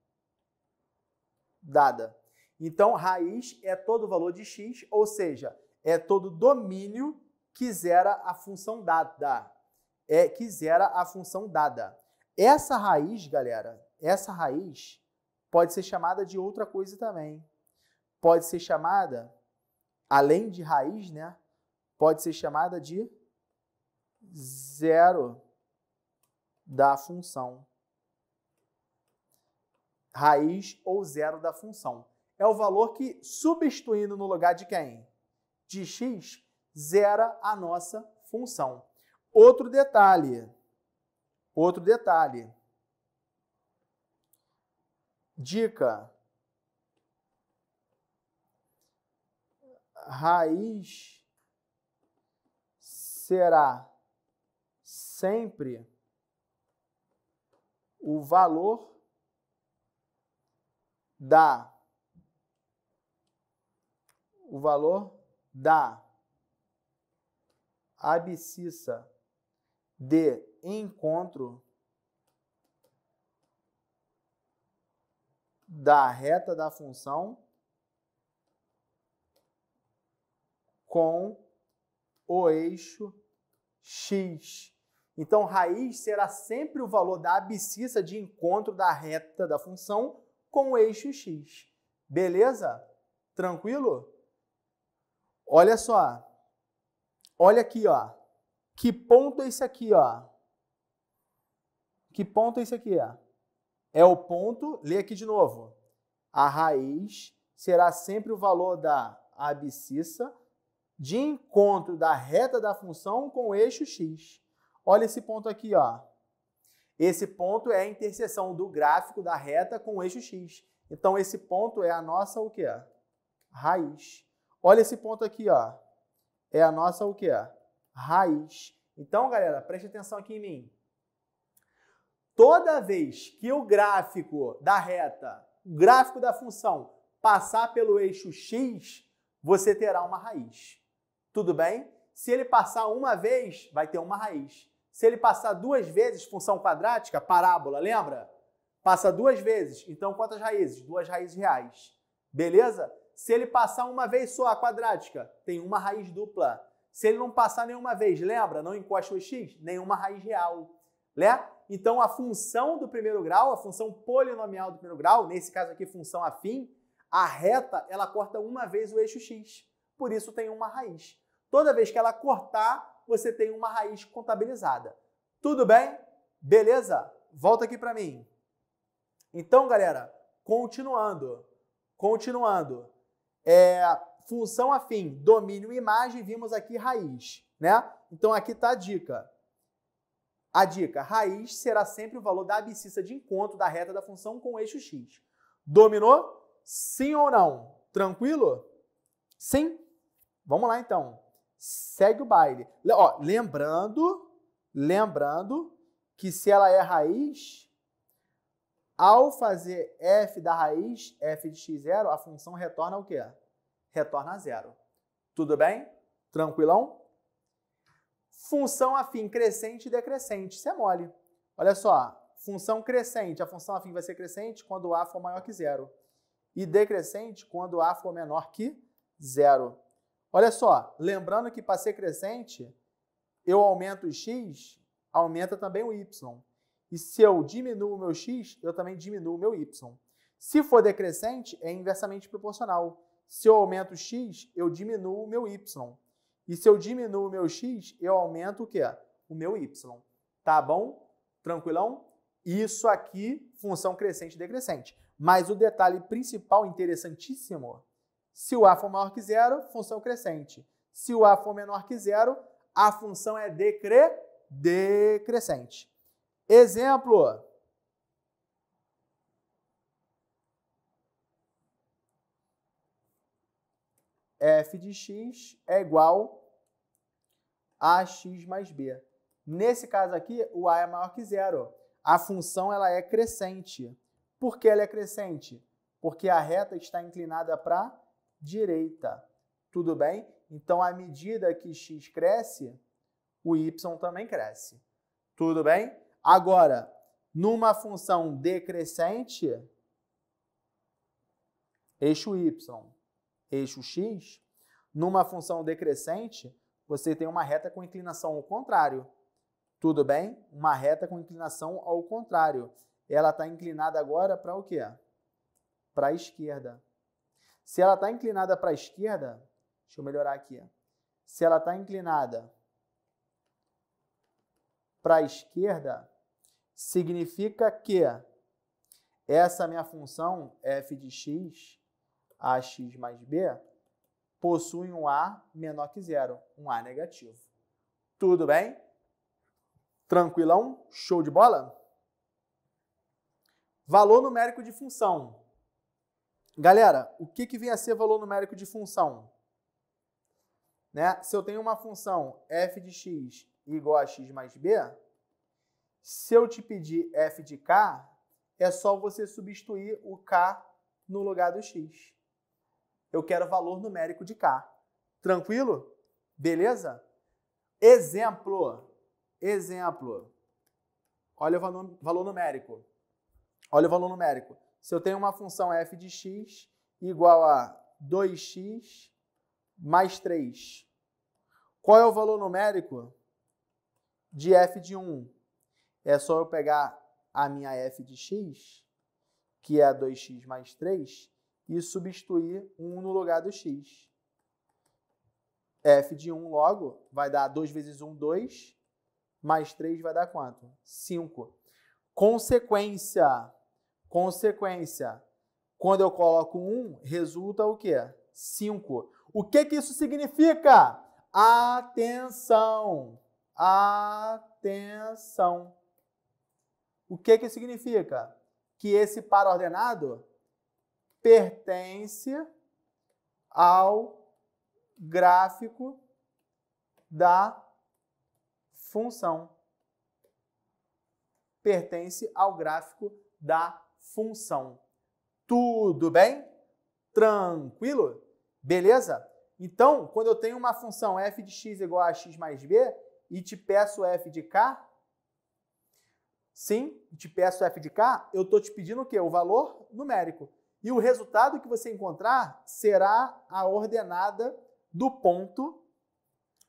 S1: dada. Então, raiz é todo valor de x, ou seja, é todo domínio quisera a função dada. Quisera a função dada. Essa raiz, galera, essa raiz pode ser chamada de outra coisa também. Pode ser chamada, além de raiz, né? Pode ser chamada de zero da função. Raiz ou zero da função. É o valor que, substituindo no lugar de quem? De x, zera a nossa função. Outro detalhe. Dica. Raiz será sempre o valor da abscissa de encontro da reta da função com o eixo x. Então, raiz será sempre o valor da abscissa de encontro da reta da função com o eixo x. Beleza? Tranquilo? Olha só. Olha aqui, ó. Que ponto é esse aqui, ó? Que ponto é esse aqui, ó? É o ponto, lê aqui de novo. A raiz será sempre o valor da abscissa de encontro da reta da função com o eixo x. Olha esse ponto aqui, ó. Esse ponto é a interseção do gráfico da reta com o eixo x. Então, esse ponto é a nossa o quê? Raiz. Olha esse ponto aqui, ó. É a nossa o quê? Raiz. Então, galera, preste atenção aqui em mim. Toda vez que o gráfico da reta, o gráfico da função, passar pelo eixo x, você terá uma raiz. Tudo bem? Se ele passar uma vez, vai ter uma raiz. Se ele passar duas vezes, função quadrática, parábola, lembra? Passa duas vezes. Então, quantas raízes? Duas raízes reais. Beleza? Se ele passar uma vez só a quadrática, tem uma raiz dupla. Se ele não passar nenhuma vez, lembra? Não encosta o x, nenhuma raiz real. Né? Então, a função do primeiro grau, a função polinomial do primeiro grau, nesse caso aqui, função afim, a reta, ela corta uma vez o eixo x. Por isso, tem uma raiz. Toda vez que ela cortar, você tem uma raiz contabilizada. Tudo bem? Beleza? Volta aqui para mim. Então, galera, continuando. Função afim, domínio imagem, vimos aqui raiz, né? Então, aqui está a dica. A dica, raiz será sempre o valor da abscissa de encontro da reta da função com o eixo x. Dominou? Sim ou não? Tranquilo? Sim? Vamos lá, então. Segue o baile. Ó, lembrando que se ela é raiz, ao fazer f da raiz, f de x0, a função retorna o quê? Retorna a zero. Tudo bem? Tranquilão? Função afim crescente e decrescente. Isso é mole. Olha só, função crescente, a função afim vai ser crescente quando A for maior que zero. E decrescente quando A for menor que zero. Olha só, lembrando que para ser crescente, eu aumento o x, aumenta também o y. E se eu diminuo o meu x, eu também diminuo o meu y. Se for decrescente, é inversamente proporcional. Se eu aumento o x, eu diminuo o meu y. E se eu diminuo o meu x, eu aumento o quê? O meu y. Tá bom? Tranquilão? Isso aqui, função crescente e decrescente. Mas o detalhe principal, interessantíssimo, se o a for maior que zero, função crescente. Se o a for menor que zero, a função é decrescente. Exemplo. F de x é igual a x mais b. Nesse caso aqui, o a é maior que zero. A função ela é crescente. Por que ela é crescente? Porque a reta está inclinada para a direita. Tudo bem? Então, à medida que x cresce, o y também cresce. Tudo bem? Agora, numa função decrescente, eixo y, eixo x, numa função decrescente, você tem uma reta com inclinação ao contrário. Tudo bem? Uma reta com inclinação ao contrário. Ela está inclinada agora para o quê? Para a esquerda. Se ela está inclinada para a esquerda, deixa eu melhorar aqui. Se ela está inclinada para a esquerda, significa que essa minha função, f de x, ax mais b, possui um a menor que zero, um a negativo. Tudo bem? Tranquilão? Show de bola? Valor numérico de função. Galera, o que vem a ser valor numérico de função? Né? Se eu tenho uma função f de x igual a x mais b, se eu te pedir f de k, é só você substituir o k no lugar do x. Eu quero valor numérico de k. Tranquilo? Beleza? Exemplo. Olha o valor numérico. Olha o valor numérico. Se eu tenho uma função f de x igual a 2x mais 3, qual é o valor numérico de f de 1? É só eu pegar a minha f de x, que é a 2x mais 3, e substituir 1 no lugar do x. F de 1 logo vai dar 2 vezes 1, 2, mais 3 vai dar quanto? 5. Consequência. Quando eu coloco 1, resulta o quê? 5. O que isso significa? Atenção. O que significa? Que esse par ordenado pertence ao gráfico da função. Pertence ao gráfico da função. Tudo bem? Tranquilo? Beleza? Então, quando eu tenho uma função f de x igual a x mais b e te peço f de k, sim, te peço f de k, eu estou te pedindo o quê? O valor numérico. E o resultado que você encontrar será a ordenada do ponto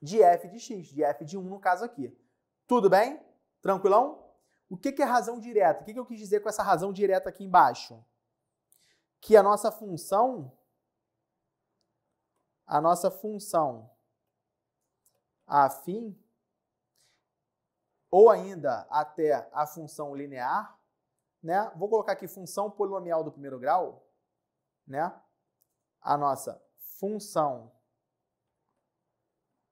S1: de f de x, de f de 1 no caso aqui. Tudo bem? Tranquilão? O que é razão direta? O que eu quis dizer com essa razão direta aqui embaixo? Que a nossa função afim, ou ainda até a função linear, né? Vou colocar aqui função polinomial do primeiro grau, né? A nossa função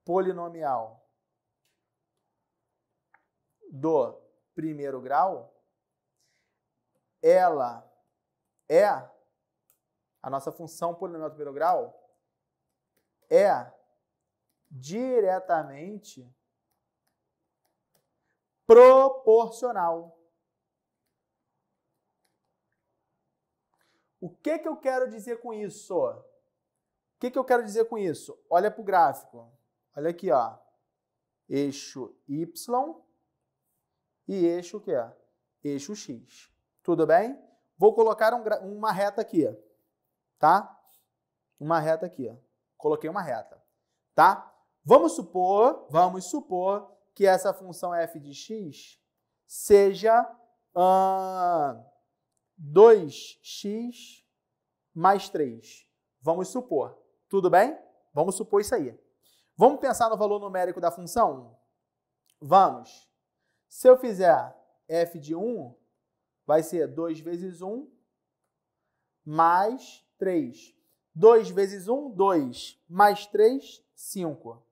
S1: polinomial do primeiro grau, ela é, a nossa função polinomial do primeiro grau é diretamente proporcional. O que eu quero dizer com isso? O que eu quero dizer com isso? Olha para o gráfico. Olha aqui, ó. Eixo Y e eixo o quê? Eixo X. Tudo bem? Vou colocar uma reta aqui, tá? Uma reta aqui. Coloquei uma reta, tá? Vamos supor que essa função f de x seja 2x mais 3. Vamos supor. Tudo bem? Vamos supor isso aí. Vamos pensar no valor numérico da função? Vamos. Se eu fizer f de 1, vai ser 2 vezes 1 mais 3. 2 vezes 1, 2. Mais 3, 5.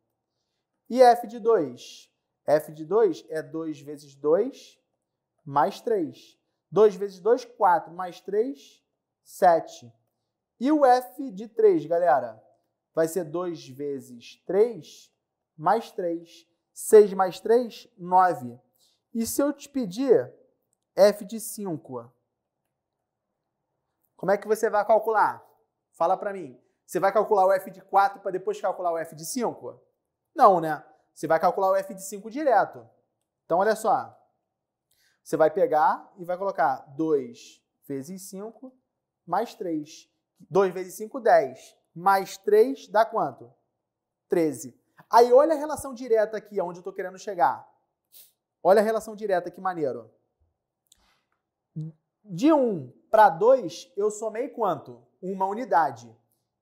S1: E f de 2? F de 2 é 2 vezes 2 mais 3. 2 vezes 2, 4. Mais 3, 7. E o f de 3, galera? Vai ser 2 vezes 3 mais 3. 6 mais 3, 9. E se eu te pedir f de 5? Como é que você vai calcular? Fala para mim. Você vai calcular o f de 4 para depois calcular o f de 5? Não, né? Você vai calcular o f de 5 direto. Então, olha só. Você vai pegar e vai colocar 2 vezes 5 mais 3. 2 vezes 5, 10. Mais 3 dá quanto? 13. Aí, olha a relação direta aqui, onde eu estou querendo chegar. Olha a relação direta, que maneiro. De 1 para 2, eu somei quanto? Uma unidade.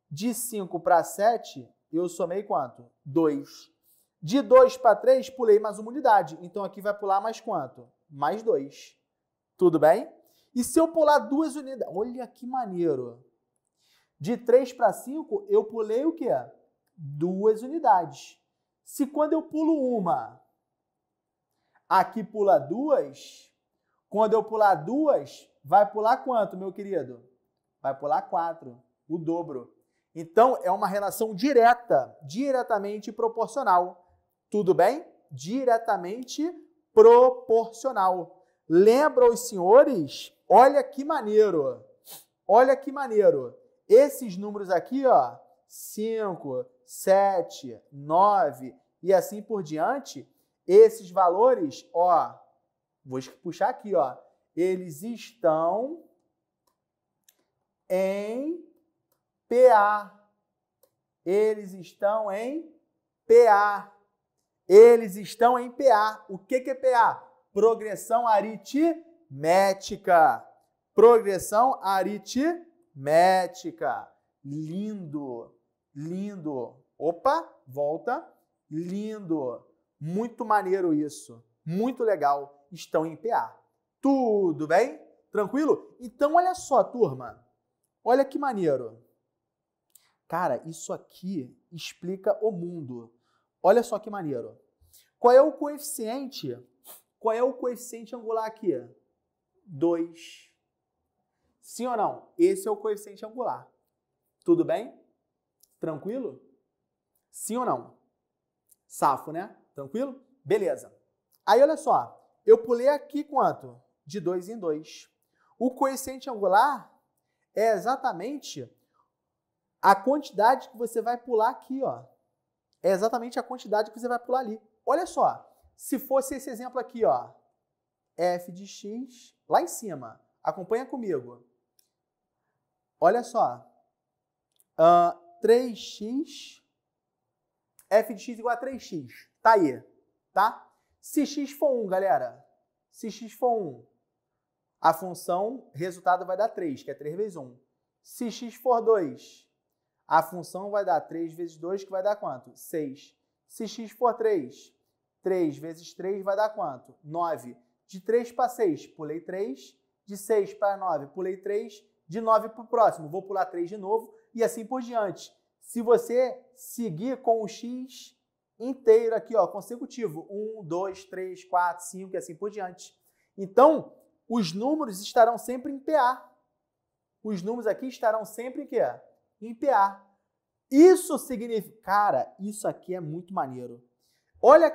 S1: De 5 para 7, eu somei quanto? 2. De 2 para 3, pulei mais uma unidade. Então, aqui vai pular mais quanto? Mais 2. Tudo bem? E se eu pular 2 unidades? Olha que maneiro. De 3 para 5, eu pulei o quê? 2 unidades. Se quando eu pulo uma, aqui pula 2, quando eu pular 2, vai pular quanto, meu querido? Vai pular 4, o dobro. Então, é uma relação direta, diretamente proporcional. Tudo bem? Diretamente proporcional. Lembra os senhores? Olha que maneiro. Olha que maneiro. Esses números aqui, ó, 5, 7, 9 e assim por diante, esses valores, ó, vou puxar aqui, ó, eles estão em PA. Eles estão em PA. Eles estão em PA. O que é PA? Progressão aritmética. Progressão aritmética. Lindo. Lindo. Opa, volta. Lindo. Muito maneiro isso. Muito legal. Estão em PA. Tudo bem? Tranquilo? Então, olha só, turma. Olha que maneiro. Cara, isso aqui explica o mundo. Olha só que maneiro. Qual é o coeficiente? Qual é o coeficiente angular aqui? 2. Sim ou não? Esse é o coeficiente angular. Tudo bem? Tranquilo? Sim ou não? Safo, né? Tranquilo? Beleza. Aí, olha só. Eu pulei aqui quanto? De 2 em 2. O coeficiente angular é exatamente a quantidade que você vai pular aqui, ó. É exatamente a quantidade que você vai pular ali. Olha só. Se fosse esse exemplo aqui, ó. F de x, lá em cima. Acompanha comigo. Olha só. 3x, f de x igual a 3x. Tá aí, tá? Se x for 1, galera, se x for 1, a função, resultado vai dar 3, que é 3 vezes 1. Se x for 2, a função vai dar 3 vezes 2, que vai dar quanto? 6. Se x for 3, 3 vezes 3 vai dar quanto? 9. De 3 para 6, pulei 3. De 6 para 9, pulei 3. De 9 para o próximo, vou pular 3 de novo e assim por diante. Se você seguir com o x inteiro aqui, ó, consecutivo, 1, 2, 3, 4, 5 e assim por diante. Então, os números estarão sempre em PA. Os números aqui estarão sempre em quê? Em PA. Isso significa... Cara, isso aqui é muito maneiro. Olha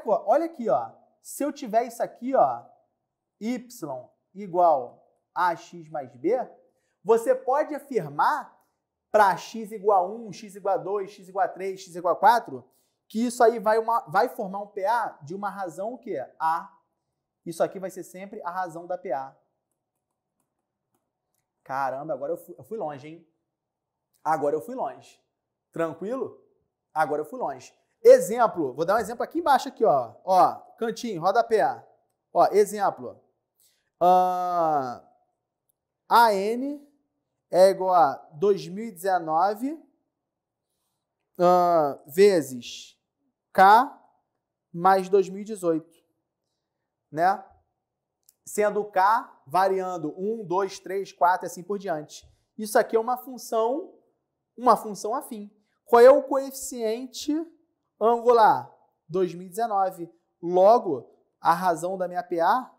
S1: aqui, ó. Se eu tiver isso aqui, ó, y igual a x mais b, você pode afirmar para x igual a 1, x igual a 2, x igual a 3, x igual a 4, que isso aí vai formar um PA de uma razão o quê? A. Isso aqui vai ser sempre a razão da PA. Caramba, agora eu fui longe, hein? Agora eu fui longe. Tranquilo? Agora eu fui longe. Exemplo, vou dar um exemplo aqui embaixo, aqui, ó. Ó, cantinho, rodapé. Ó, exemplo. AN é igual a 2019 vezes K mais 2018, né? Sendo K variando 1, 2, 3, 4 e assim por diante. Isso aqui é uma função afim. Qual é o coeficiente angular? 2019. Logo, a razão da minha PA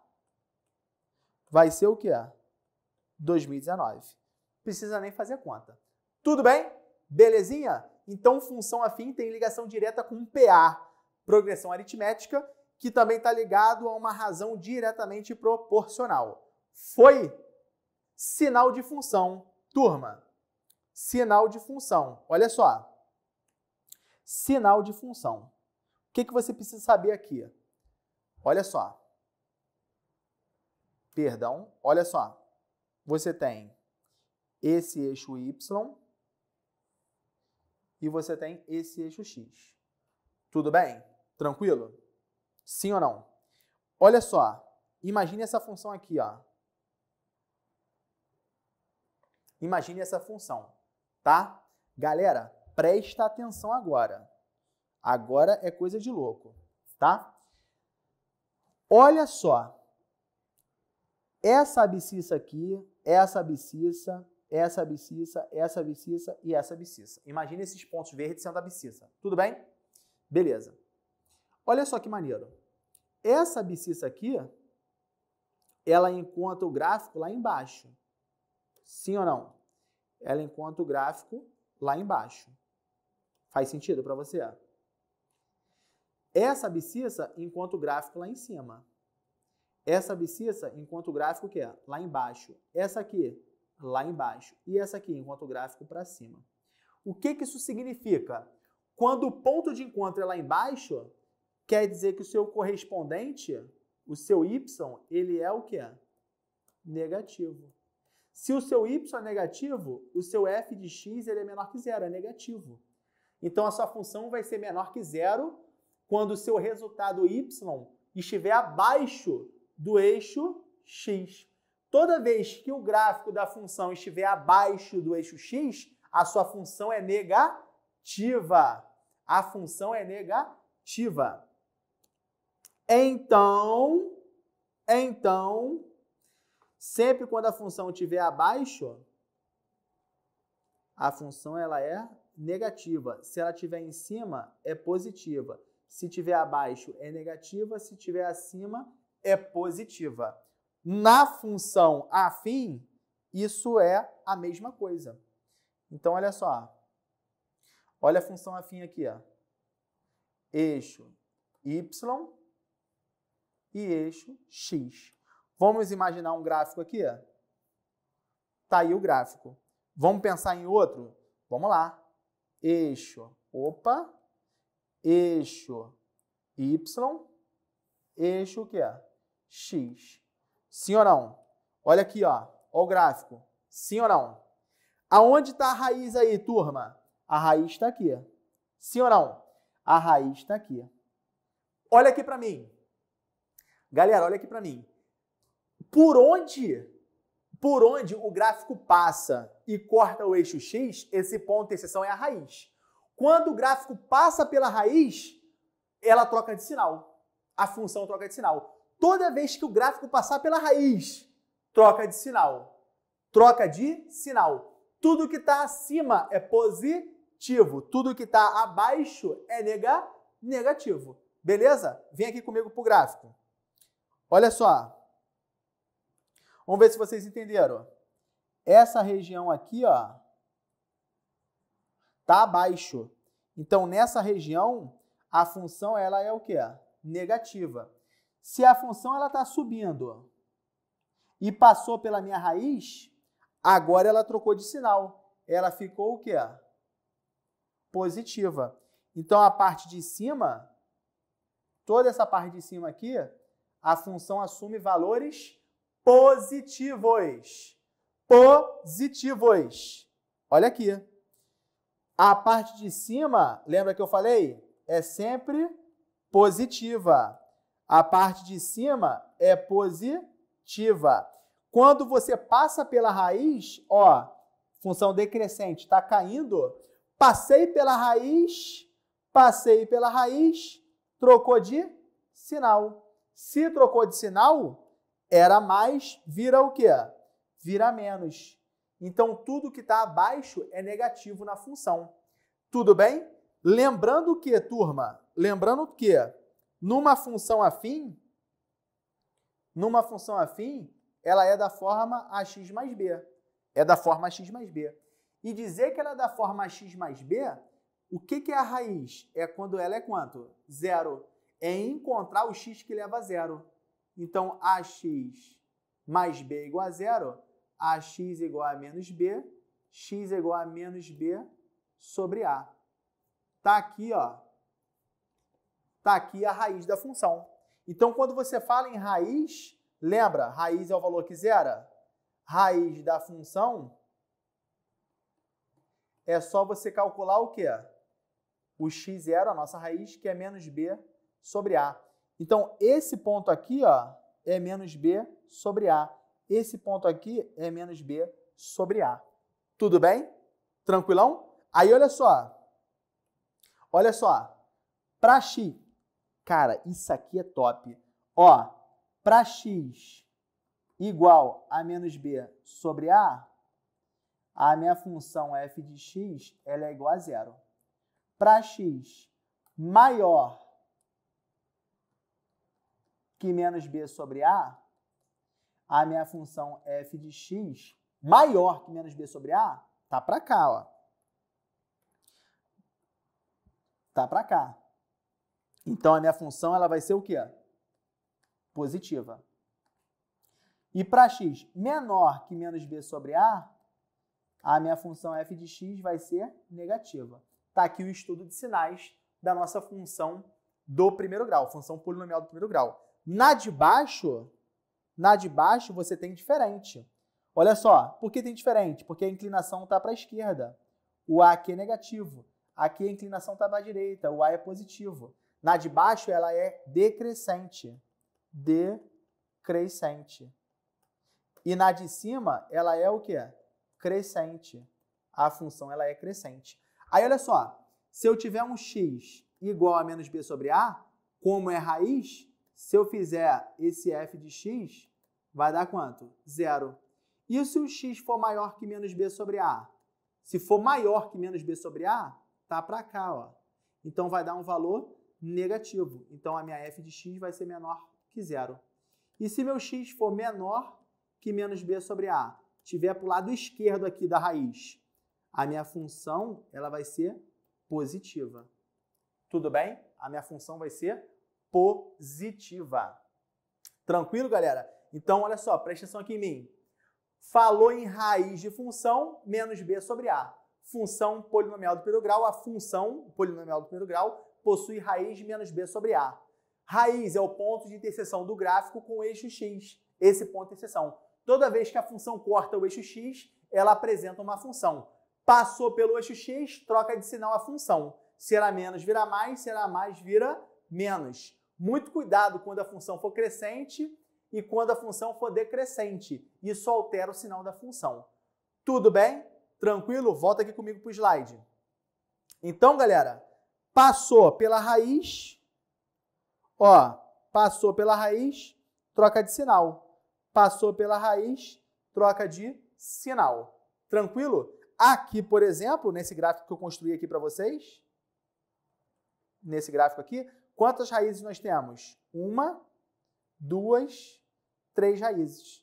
S1: vai ser o quê? 2019. Precisa nem fazer conta. Tudo bem? Belezinha? Então, função afim tem ligação direta com PA, progressão aritmética, que também está ligado a uma razão diretamente proporcional. Foi? Sinal de função. Turma, sinal de função. Olha só. Sinal de função. O que você precisa saber aqui? Olha só. Perdão, olha só. Você tem esse eixo Y e você tem esse eixo X. Tudo bem? Tranquilo? Sim ou não? Olha só. Imagine essa função aqui, ó. Imagine essa função, tá? Galera, presta atenção agora. Agora é coisa de louco, tá? Olha só. Essa abscissa aqui, essa abscissa, essa abscissa, essa abscissa e essa abscissa. Imagina esses pontos verdes sendo a abscissa. Tudo bem? Beleza. Olha só que maneiro. Essa abscissa aqui, ela encontra o gráfico lá embaixo. Sim ou não? Ela encontra o gráfico lá embaixo. Faz sentido para você? Essa abscissa encontra o gráfico lá em cima. Essa abscissa encontra o gráfico o quê? Lá embaixo. Essa aqui, lá embaixo. E essa aqui encontra o gráfico para cima. O que isso significa? Quando o ponto de encontro é lá embaixo, quer dizer que o seu correspondente, o seu y, ele é o quê? Negativo. Se o seu y é negativo, o seu f de x ele é menor que zero, é negativo. Então, a sua função vai ser menor que zero quando o seu resultado y estiver abaixo do eixo x. Toda vez que o gráfico da função estiver abaixo do eixo x, a sua função é negativa. A função é negativa. Então, sempre quando a função estiver abaixo, a função ela é negativa. Se ela estiver em cima, é positiva. Se estiver abaixo, é negativa. Se estiver acima, é positiva. Na função afim, isso é a mesma coisa. Então, olha só. Olha a função afim aqui, ó. Eixo Y e eixo X. Vamos imaginar um gráfico aqui? Tá aí o gráfico. Vamos pensar em outro? Vamos lá. Eixo, eixo Y, eixo o quê? X. Sim ou não? Olha aqui, ó. Olha o gráfico. Sim ou não? Aonde está a raiz aí, turma? A raiz está aqui. Sim ou não? A raiz está aqui. Olha aqui para mim. Galera, olha aqui para mim. Por onde o gráfico passa e corta o eixo X, esse ponto de interseção é a raiz. Quando o gráfico passa pela raiz, ela troca de sinal. A função troca de sinal. Toda vez que o gráfico passar pela raiz, troca de sinal. Troca de sinal. Tudo que está acima é positivo. Tudo que está abaixo é negativo. Beleza? Vem aqui comigo para o gráfico. Olha só. Vamos ver se vocês entenderam. Essa região aqui, ó, tá abaixo. Então, nessa região, a função ela é o quê? Negativa. Se a função ela tá subindo e passou pela minha raiz, agora ela trocou de sinal. Ela ficou o quê? Positiva. Então, a parte de cima, toda essa parte de cima aqui, a função assume valores positivos. Positivos. Olha aqui. A parte de cima, lembra que eu falei? É sempre positiva. A parte de cima é positiva. Quando você passa pela raiz, ó, função decrescente, está caindo. Passei pela raiz, Passei pela raiz, trocou de sinal. Se trocou de sinal, era mais, vira o quê? Vira menos. Então, tudo que está abaixo é negativo na função. Tudo bem? Lembrando que, turma, numa função afim, ela é da forma ax mais b. É da forma ax mais b. E dizer que ela é da forma ax mais b, o que é a raiz? É quando ela é quanto? Zero. É encontrar o x que leva a zero. Então, ax mais b igual a zero, ax igual a menos b, x igual a menos b sobre a. Tá aqui, ó. Tá aqui a raiz da função. Então, quando você fala em raiz, lembra, raiz é o valor que zera? Raiz da função é só você calcular o quê? O x0, a nossa raiz, que é menos b sobre a. Então, esse ponto aqui, ó, é menos b sobre a. Esse ponto aqui é menos b sobre a. Tudo bem? Tranquilão? Aí, olha só. Olha só. Para x, cara, isso aqui é top. Ó, para x igual a menos b sobre a minha função f de x ela é igual a zero. Para x maior que menos b sobre a minha função f de x maior que menos b sobre a tá para cá, ó. Tá para cá. Então, a minha função ela vai ser o quê? Positiva. E para x menor que menos b sobre a minha função f de x vai ser negativa. Está aqui o estudo de sinais da nossa função do primeiro grau, função polinomial do primeiro grau. Na de baixo você tem diferente. Olha só, por que tem diferente? Porque a inclinação está para a esquerda. O a aqui é negativo. Aqui a inclinação está para a direita. O a é positivo. Na de baixo ela é decrescente. Decrescente. E na de cima ela é o quê? Crescente. A função ela é crescente. Aí olha só, se eu tiver um x igual a menos b sobre a, como é raiz, se eu fizer esse f de x, vai dar quanto? Zero. E se o x for maior que menos b sobre a? Se for maior que menos b sobre a, tá para cá, ó. Então vai dar um valor negativo. Então a minha f de x vai ser menor que zero. E se meu x for menor que menos b sobre a, tiver para o lado esquerdo aqui da raiz, a minha função ela vai ser positiva. Tudo bem? A minha função vai ser positiva. Tranquilo, galera? Então, olha só, presta atenção aqui em mim. Falou em raiz de função menos b sobre a. Função polinomial do primeiro grau, a função polinomial do primeiro grau possui raiz menos b sobre a. Raiz é o ponto de interseção do gráfico com o eixo x. Esse ponto de interseção. Toda vez que a função corta o eixo x, ela apresenta uma função. Passou pelo eixo x, troca de sinal a função. Será menos vira mais, será mais vira menos. Muito cuidado quando a função for crescente e quando a função for decrescente. Isso altera o sinal da função. Tudo bem? Tranquilo? Volta aqui comigo para o slide. Então, galera, passou pela raiz, ó, passou pela raiz, troca de sinal. Passou pela raiz, troca de sinal. Tranquilo? Aqui, por exemplo, nesse gráfico que eu construí aqui para vocês, nesse gráfico aqui, quantas raízes nós temos? 1, 2, 3 raízes.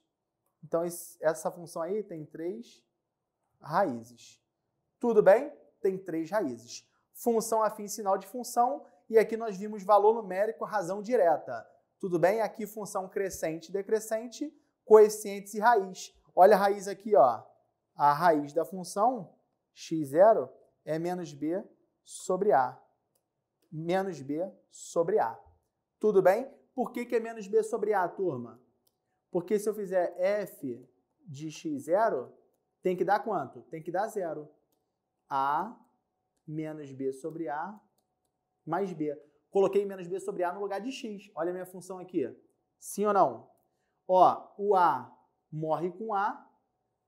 S1: Então, essa função aí tem 3 raízes. Tudo bem? Tem 3 raízes. Função afim, sinal de função. E aqui nós vimos valor numérico, razão direta. Tudo bem? Aqui função crescente e decrescente, coeficientes e raiz. Olha a raiz aqui, ó. A raiz da função x0 é menos b sobre a. Menos b sobre a. Tudo bem? Por que é menos b sobre a, turma? Porque se eu fizer f de x0, tem que dar quanto? Tem que dar zero. A menos b sobre a mais b. Coloquei menos b sobre a no lugar de x. Olha a minha função aqui. Sim ou não? Ó, o a morre com a.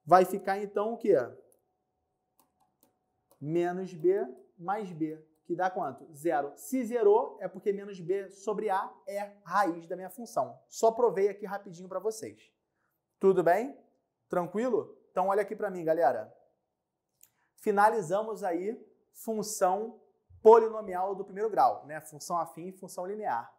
S1: Vai ficar então o quê? Menos b mais b, que dá quanto? 0. Se zerou, é porque menos b sobre a é raiz da minha função. Só provei aqui rapidinho para vocês. Tudo bem? Tranquilo? Então olha aqui para mim, galera. Finalizamos aí função polinomial do primeiro grau, né? Função afim e função linear.